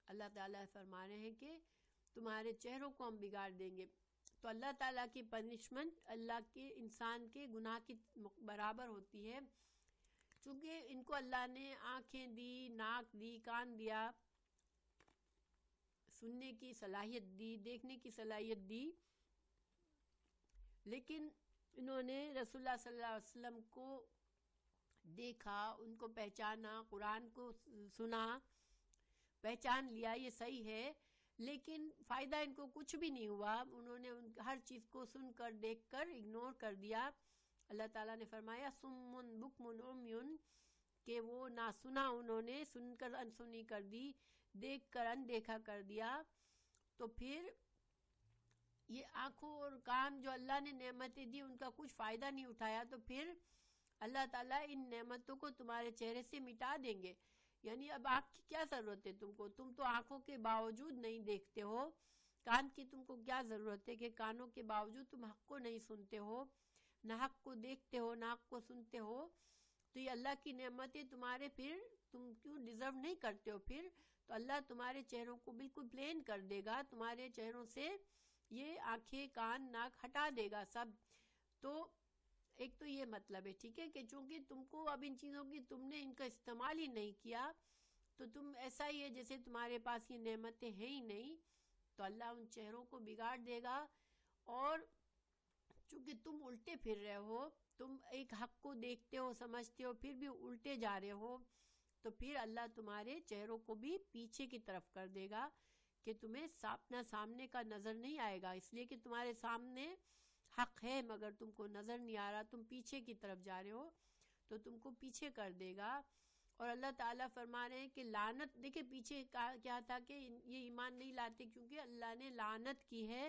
اللہ تعالیٰ فرما رہے ہیں کہ تمہارے چہروں کو ہم بگاڑ دیں گے. تو اللہ تعالیٰ کی پنشمنٹ اللہ کے انسان کے گناہ کی برابر ہوتی ہے. چونکہ ان کو اللہ نے آنکھیں دی، ناک دی، کان دیا، سننے کی صلاحیت دی، دیکھنے کی صلاحیت دی، لیکن انہوں نے رسول اللہ صلی اللہ علیہ وسلم کو دیکھا، ان کو پہچانا، قرآن کو سنا، پہچان لیا، یہ صحیح ہے، لیکن فائدہ ان کو کچھ بھی نہیں ہوا. انہوں نے ہر چیز کو سن کر دیکھ کر اگنور کر دیا. اللہ تعالیٰ نے فرمایا سمن بکمن عمیون کہ وہ نہ سنا، انہوں نے سن کر انسنی کر دی، دیکھ کر اندیکھا کر دیا. تو پھر یہ آنکھوں اور کان جو اللہ نے نعمتیں دی ان کا کچھ فائدہ نہیں اٹھایا، تو پھر اللہ تعالیٰ ان نعمتوں کو تمہارے چہرے سے مٹا دیں گے. یعنی اب آنکھ کی کیا ضرورت ہے تم کو؟ تم تو آنکھوں کے باوجود نہیں دیکھتے ہو. کان کی تم کو کیا ضرورت ہے کہ کانوں کے باوجود تم حق کو نہیں سنتے ہو، نہ حق کو دیکھتے ہو، نہ حق کو سنتے ہو. تو یہ اللہ کی نعمتیں تمہارے، پھر تم کیوں ڈیزرو نہیں کرتے ہو؟ پھر تو اللہ تمہارے چہروں کو بالکل پلین کر دے گا، تمہارے چہروں سے یہ آنکھیں، کان، ناک ہٹا دے گا سب. تو ایک تو یہ مطلب ہے، ٹھیک ہے، کہ چونکہ تم کو اب ان چیزوں کی تم نے ان کا استعمال ہی نہیں کیا، تو تم ایسا ہی ہے جیسے تمہارے پاس یہ نعمتیں ہیں ہی نہیں. تو اللہ ان چہروں کو بگاڑ دے گا. اور چونکہ تم الٹے پھر رہے ہو، تم ایک حق کو دیکھتے ہو، سمجھتے ہو، پھر بھی الٹے جا رہے ہو، تو پھر اللہ تمہارے چہروں کو بھی پیچھے کی طرف کر دے گا کہ تمہیں اپنا سامنے کا نظر نہیں آئے گا، اس لیے کہ تمہارے سامنے حق ہے مگر تم کو نظر نہیں آ رہا، تم پیچھے کی طرف جا رہے ہو، تو تم کو پیچھے کر دے گا. اور اللہ تعالیٰ فرما رہے ہیں کہ لعنت، دیکھیں پیچھے کیا تھا کہ یہ ایمان نہیں لاتے کیونکہ اللہ نے لعنت کی ہے.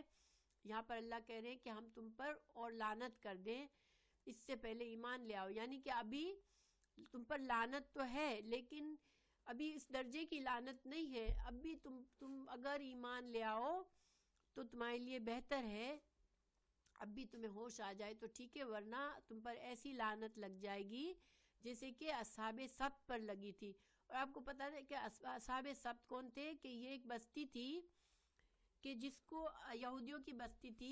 یہاں پر اللہ کہہ رہے ہیں کہ ہم تم پر اور لعنت کر دیں اس سے پہلے ایمان لے آؤ. یعنی کہ ابھی تم پر لعنت تو ہے لیکن ابھی اس درجے کی لعنت نہیں ہے. اب بھی تم اگر ایمان لے آؤ تو تمہارے لیے بہتر ہے، اب بھی تمہیں ہوش آ جائے تو ٹھیک ہے، ورنہ تم پر ایسی لعنت لگ جائے گی جیسے کہ اصحاب سبت پر لگی تھی. اور آپ کو پتا ہے کہ اصحاب سبت کون تھے؟ کہ یہ ایک بستی تھی کہ جس کو یہودیوں کی بستی تھی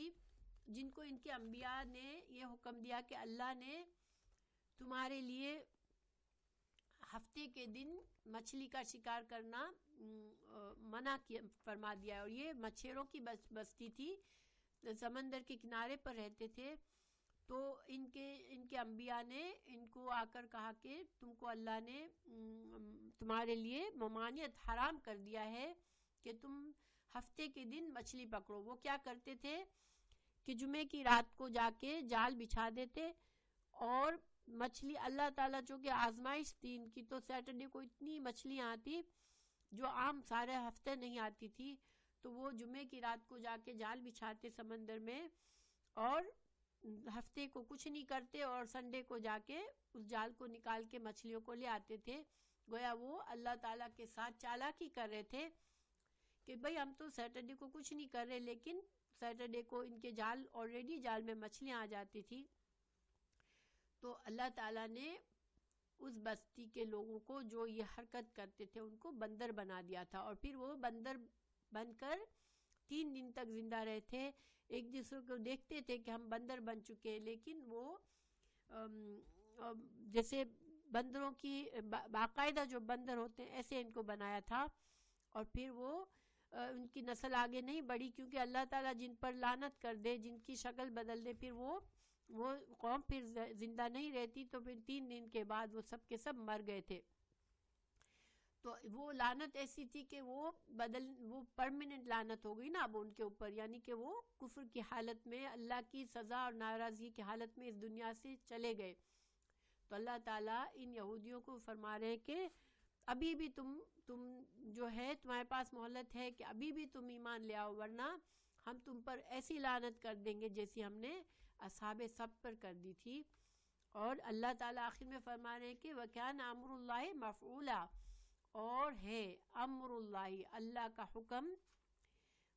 جن کو ان کے انبیاء نے یہ حکم دیا کہ اللہ نے تمہارے لیے ہفتے کے دن مچھلی کا شکار کرنا منع فرما دیا، اور یہ مچھروں کی بستی تھی، سمندر کے کنارے پر رہتے تھے. تو ان کے انبیاء نے ان کو آ کر کہا کہ تم کو اللہ نے تمہارے لیے ممانعت حرام کر دیا ہے کہ تم ہفتے کے دن مچھلی پکڑو. وہ کیا کرتے تھے کہ جمعے کی رات کو جا کے جال بچھا دیتے اور مچھلی، اللہ تعالیٰ چونکہ آزمائش تھی ان کی، تو سیٹرڈے کو اتنی مچھلیاں آتی جو عام سارے ہفتے نہیں آتی تھی. تو وہ جمعے کی رات کو جا کے جال بچھاتے سمندر میں اور ہفتے کو کچھ نہیں کرتے، اور سنڈے کو جا کے اس جال کو نکال کے مچھلیوں کو لے آتے تھے. گویا وہ اللہ تعالیٰ کے ساتھ چالاکی کر رہے تھے کہ بھئی ہم تو سیٹرڈے کو کچھ نہیں کر رہے، لیکن سیٹرڈے کو ان کے جال آلریڈی جال میں مچھلیاں آ جاتی تھی. تو اللہ تعالیٰ نے اس بستی کے لوگوں کو جو یہ حرکت کرتے تھے ان کو بندر بنا دیا تھا، اور پھر وہ بندر بن کر 3 دن تک زندہ رہے تھے. ایک دوسرے کو دیکھتے تھے کہ ہم بندر بن چکے، لیکن وہ جیسے بندروں کی باقاعدہ جو بندر ہوتے ہیں ایسے ان کو بنایا تھا. اور پھر وہ ان کی نسل آگے نہیں بڑھی، کیونکہ اللہ تعالیٰ جن پر لعنت کر دے، جن کی شکل بدل دے، پھر وہ قوم پھر زندہ نہیں رہتی. تو پھر 3 دن کے بعد وہ سب کے سب مر گئے تھے. تو وہ لعنت ایسی تھی کہ وہ پرماننٹ لعنت ہو گئی نا اب ان کے اوپر، یعنی کہ وہ کفر کی حالت میں، اللہ کی سزا اور ناراضگی کی حالت میں اس دنیا سے چلے گئے. تو اللہ تعالیٰ ان یہودیوں کو فرما رہے کہ ابھی بھی تم جو ہے تمہارے پاس مہلت ہے کہ ابھی بھی تم ایمان لے آؤ، ورنہ ہم تم پر ایسی لعنت کر دیں گے جیسی ہم نے اصحاب سب پر کر دی تھی. اور اللہ تعالیٰ آخر میں فرما رہے ہیں کہ وَكَانَ أَمْرُ اللَّهِ مَفْعُولًا، اور ہے امر اللہ، اللہ کا حکم،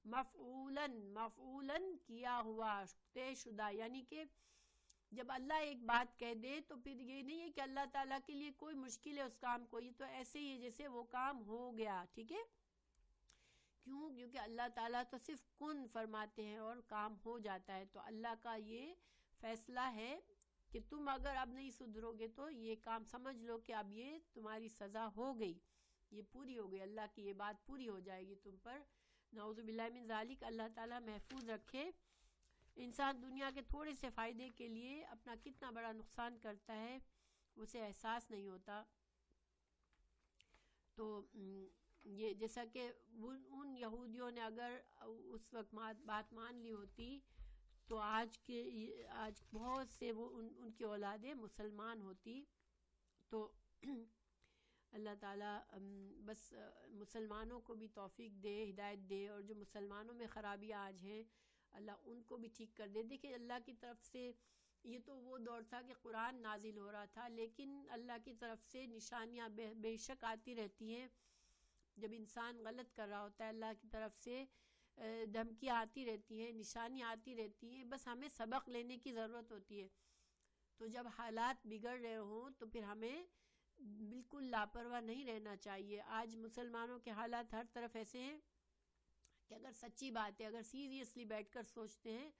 مفعولاً کیا ہوا، طے شدہ. یعنی کہ جب اللہ ایک بات کہہ دے تو پھر یہ نہیں ہے کہ اللہ تعالیٰ کے لیے کوئی مشکل ہے اس کام کو، یہ تو ایسے ہی ہے جیسے وہ کام ہو گیا. ٹھیک ہے، کیونکہ اللہ تعالیٰ تو صرف کن فرماتے ہیں اور کام ہو جاتا ہے. تو اللہ کا یہ فیصلہ ہے کہ تم اگر اب نہیں سدھرو گے تو یہ کام سمجھ لو کہ اب یہ تمہاری سزا ہو گئی، یہ پوری ہو گئی، اللہ کی یہ بات پوری ہو جائے گی تم پر. نعوذ باللہ من ذالک. اللہ تعالیٰ محفوظ رکھے. انسان دنیا کے تھوڑے سے فائدے کے لیے اپنا کتنا بڑا نقصان کرتا ہے اسے احساس نہیں ہوتا. تو یہ جیسا کہ ان یہودیوں نے اگر اس وقت بات مان لی ہوتی تو آج بہت سے وہ ان کی اولادیں مسلمان ہوتی. تو اللہ تعالیٰ بس مسلمانوں کو بھی توفیق دے، ہدایت دے، اور جو مسلمانوں میں خرابیاں آج ہیں اللہ ان کو بھی ٹھیک کر دے. دیکھیں اللہ کی طرف سے یہ تو وہ دور تھا کہ قرآن نازل ہو رہا تھا، لیکن اللہ کی طرف سے نشانیاں بے شک آتی رہتی ہیں. جب انسان غلط کر رہا ہوتا ہے اللہ کی طرف سے دھمکیاں آتی رہتی ہیں، نشانیاں آتی رہتی ہیں، بس ہمیں سبق لینے کی ضرورت ہوتی ہے. تو جب حالات بگڑ رہے ہوں تو پھر ہمیں بالکل لاپرواہ نہیں رہنا چاہیے. آج مسلمانوں کے حالات ہر طرف ایسے ہیں کہ اگر سچی بات ہے، اگر سیریسلی بیٹھ کر سوچتے ہیں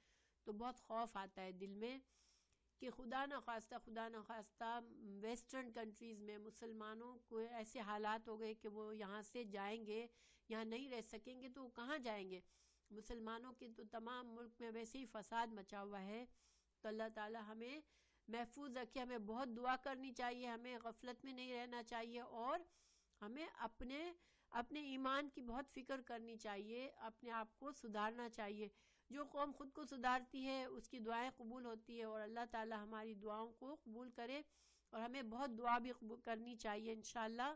تو بہت خوف آتا ہے دل میں کہ خدا نہ خواستہ ویسٹرن کنٹریز میں مسلمانوں کو ایسے حالات ہو گئے کہ وہ یہاں سے جائیں گے، یہاں نہیں رہ سکیں گے تو وہ کہاں جائیں گے. مسلمانوں کے تو تمام ملک میں ویسے ہی فساد مچا ہوا ہے. تو اللہ تعالیٰ ہمیں محفوظ رکھے. ہمیں بہت دعا کرنی چاہیے، ہمیں غفلت میں نہیں رہنا چاہیے، اور ہمیں اپنے ایمان کی بہت فکر کرنی چاہیے، اپنے آپ کو سدھارنا چاہیے. جو قوم خود کو سدھارتی ہے اس کی دعائیں قبول ہوتی ہے، اور اللہ تعالی ہماری دعاؤں کو قبول کرے. اور ہمیں بہت دعا بھی کرنی چاہیے انشاءاللہ.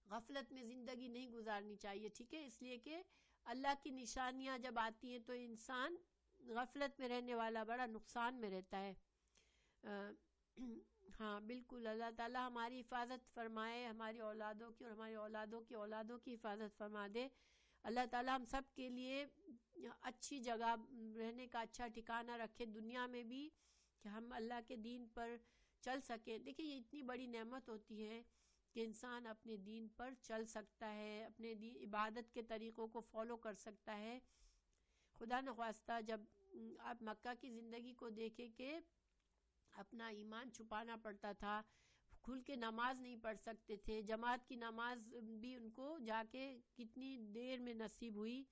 غفلت میں زندگی نہیں گزارنی چاہیے. ٹھیک ہے، اس لیے کہ اللہ کی نشانیاں جب آتی ہیں تو انسان غفلت میں رہنے والا بڑا نقصان میں رہتا ہے. ہاں بالکل، اللہ تعالیٰ ہماری حفاظت فرمائے، ہماری اولادوں کی اور ہماری اولادوں کی اولادوں کی حفاظت فرما دے. اللہ تعالیٰ ہم سب کے لیے اچھی جگہ رہنے کا اچھا ٹھکانہ رکھے دنیا میں بھی، کہ ہم اللہ کے دین پر چل سکیں. دیکھیں یہ اتنی بڑی نعمت ہوتی ہے کہ انسان اپنے دین پر چل سکتا ہے، اپنے عبادت کے طریقوں کو فالو کر سکتا ہے. خدا نخواستہ جب آپ مکہ کی زندگی کو دیکھیں کہ اپنا ایمان چھپانا پڑتا تھا، کھل کے نماز نہیں پڑھ سکتے تھے، جماعت کی نماز بھی ان کو جا کے کتنی دیر میں نصیب ہوئی.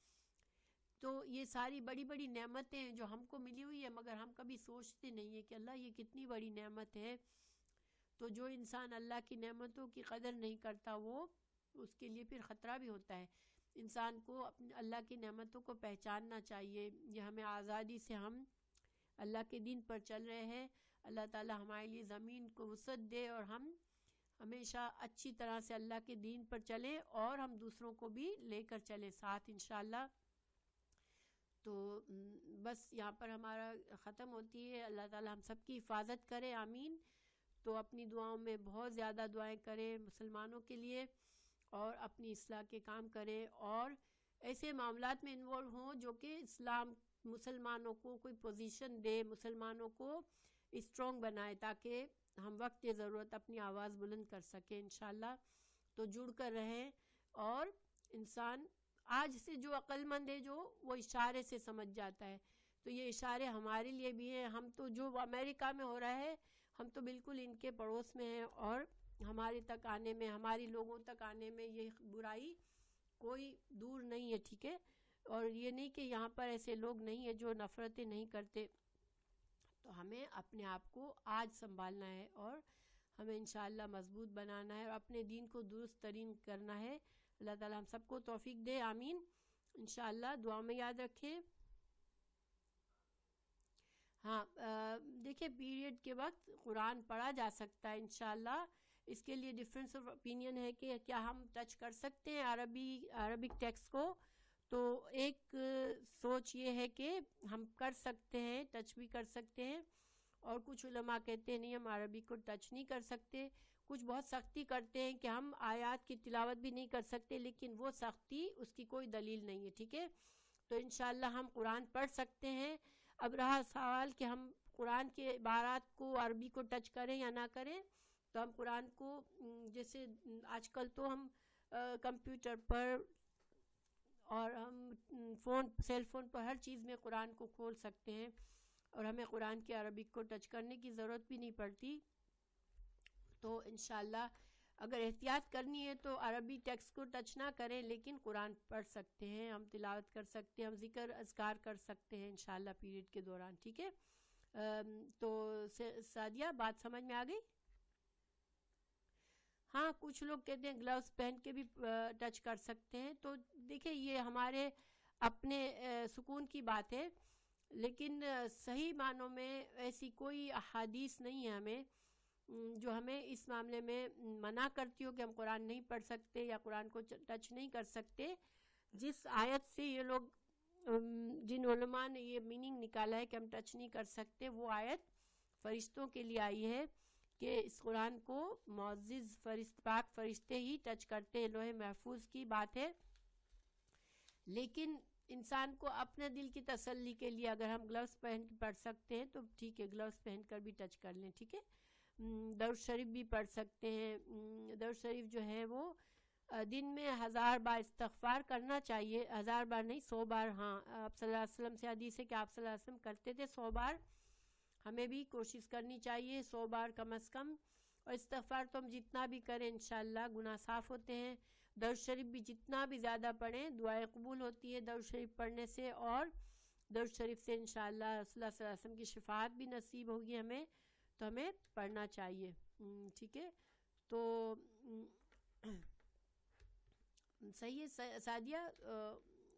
تو یہ ساری بڑی بڑی نعمتیں ہیں جو ہم کو ملی ہوئی ہے، مگر ہم کبھی سوچتے نہیں ہیں کہ اللہ یہ کتنی بڑی نعمت ہے. تو جو انسان اللہ کی نعمتوں کی قدر نہیں کرتا وہ اس کے لیے پھر خطرہ بھی ہوتا ہے. انسان کو اللہ کی نعمتوں کو پہچاننا چاہیے. یہ ہمیں آزادی سے ہم اللہ کے دین پر چل رہے ہیں. اللہ تعالی ہمارے لیے زمین کو وسعت دے اور ہم ہمیشہ اچھی طرح سے اللہ کے دین پر چلیں اور ہم دوسروں کو بھی لے کر چلیں ساتھ انشاءاللہ. تو بس یہاں پر ہمارا ختم ہوتی ہے. اللہ تعالی ہم سب کی حفاظت کرے، آمین. تو اپنی دعاؤں میں بہت زیادہ دعائیں کریں مسلمانوں کے لیے اور اپنی اصلاح کے کام کریں اور ایسے معاملات میں انوالو ہوں جو کہ اسلام مسلمانوں کو کوئی پوزیشن دے، مسلمانوں کو اسٹرانگ بنائے تاکہ ہم وقت ضرورت اپنی آواز بلند کر سکیں انشاءاللہ. تو جڑ کر رہیں. اور انسان آج سے جو عقل مند ہے جو وہ اشارے سے سمجھ جاتا ہے، تو یہ اشارے ہمارے لیے بھی ہیں. ہم تو جو امریکہ میں ہو رہا ہے ہم تو بالکل ان کے پڑوس میں ہیں اور ہمارے تک آنے میں، ہماری لوگوں تک آنے میں یہ برائی کوئی دور نہیں ہے. ٹھیک ہے، اور یہ نہیں کہ یہاں پر ایسے لوگ نہیں ہیں جو نفرتیں نہیں کرتے. تو ہمیں اپنے آپ کو آج سنبھالنا ہے اور ہمیں انشاءاللہ مضبوط بنانا ہے اور اپنے دین کو درست ترین کرنا ہے. اللہ تعالی ہم سب کو توفیق دے، آمین. انشاءاللہ دعا میں یاد رکھیں. ہاں دیکھیں پیریڈ کے وقت قرآن پڑھا جا سکتا ہے انشاءاللہ. اس کے لیے ڈفرینس آف اوپینین ہے کہ کیا ہم ٹچ کر سکتے ہیں عربک ٹیکسٹ کو. تو ایک سوچ یہ ہے کہ ہم کر سکتے ہیں، ٹچ بھی کر سکتے ہیں، اور کچھ علماء کہتے ہیں نہیں ہم عربی کو ٹچ نہیں کر سکتے. کچھ بہت سختی کرتے ہیں کہ ہم آیات کی تلاوت بھی نہیں کر سکتے، لیکن وہ سختی اس کی کوئی دلیل نہیں ہے. ٹھیک ہے، تو انشاءاللہ ہم قرآن پڑھ سکتے ہیں. اب رہا سوال کہ ہم قرآن کے عبارات کو عربی کو ٹچ کریں یا نہ کریں، تو ہم قرآن کو جیسے آج کل تو ہم کمپیوٹر پر اور ہم سیل فون پر ہر چیز میں قرآن کو کھول سکتے ہیں اور ہمیں قرآن کے عربک کو ٹچ کرنے کی ضرورت بھی نہیں پڑتی. تو انشاءاللہ اگر احتیاط کرنی ہے تو عربی ٹیکسٹ کو ٹچ نہ کریں، لیکن قرآن پڑھ سکتے ہیں، ہم تلاوت کر سکتے ہیں، ہم ذکر اذکار کر سکتے ہیں انشاءاللہ پیریڈ کے دوران. ٹھیک ہے، تو سعدیہ بات سمجھ میں آ گئی؟ ہاں کچھ لوگ کہتے ہیں گلوز پہن کے بھی ٹچ کر سکتے ہیں. تو دیکھیں یہ ہمارے اپنے سکون کی بات ہے، لیکن صحیح معنوں میں ایسی کوئی احادیث نہیں ہے ہمیں جو ہمیں اس معاملے میں منع کرتی ہو کہ ہم قرآن نہیں پڑھ سکتے یا قرآن کو ٹچ نہیں کر سکتے. جس آیت سے یہ لوگ جن علماء نے یہ میننگ نکالا ہے کہ ہم ٹچ نہیں کر سکتے، وہ آیت فرشتوں کے لیے آئی ہے کہ اس قرآن کو معزز پاک فرشتے ہی ٹچ کرتے ہیں، لوح محفوظ کی بات ہے. لیکن انسان کو اپنے دل کی تسلی کے لیے اگر ہم گلوز پہن کے پڑھ سکتے ہیں تو ٹھیک ہے، گلوز پہن کر بھی ٹچ کر لیں. ٹھیک ہے، درود شریف بھی پڑھ سکتے ہیں. درود شریف جو ہے وہ دن میں 1000 بار استغفار کرنا چاہیے، 1000 بار نہیں 100 بار. ہاں آپ صلی اللہ علیہ وسلم سے حدیث ہے کہ آپ صلی اللہ علیہ وسلم کرتے تھے 100 بار. ہمیں بھی کوشش کرنی چاہیے 100 بار کم از کم. اور استغفار تو ہم جتنا بھی کریں انشاءاللہ گناہ صاف ہوتے ہیں. درود شریف بھی جتنا بھی زیادہ پڑھیں دعائیں قبول ہوتی ہے درود شریف پڑھنے سے، اور درود شریف سے انشاءاللہ رسول اللہ صلی اللہ علیہ وسلم کی شفاعت بھی نصیب ہوگی ہمیں. تو ہمیں پڑھنا چاہیے. ٹھیک ہے، تو صحیح ہے سعدیہ.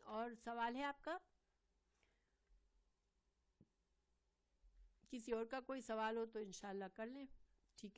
اور سوال ہے آپ کا؟ کسی اور کا کوئی سوال ہو تو انشاءاللہ کر لیں. ٹھیک ہے.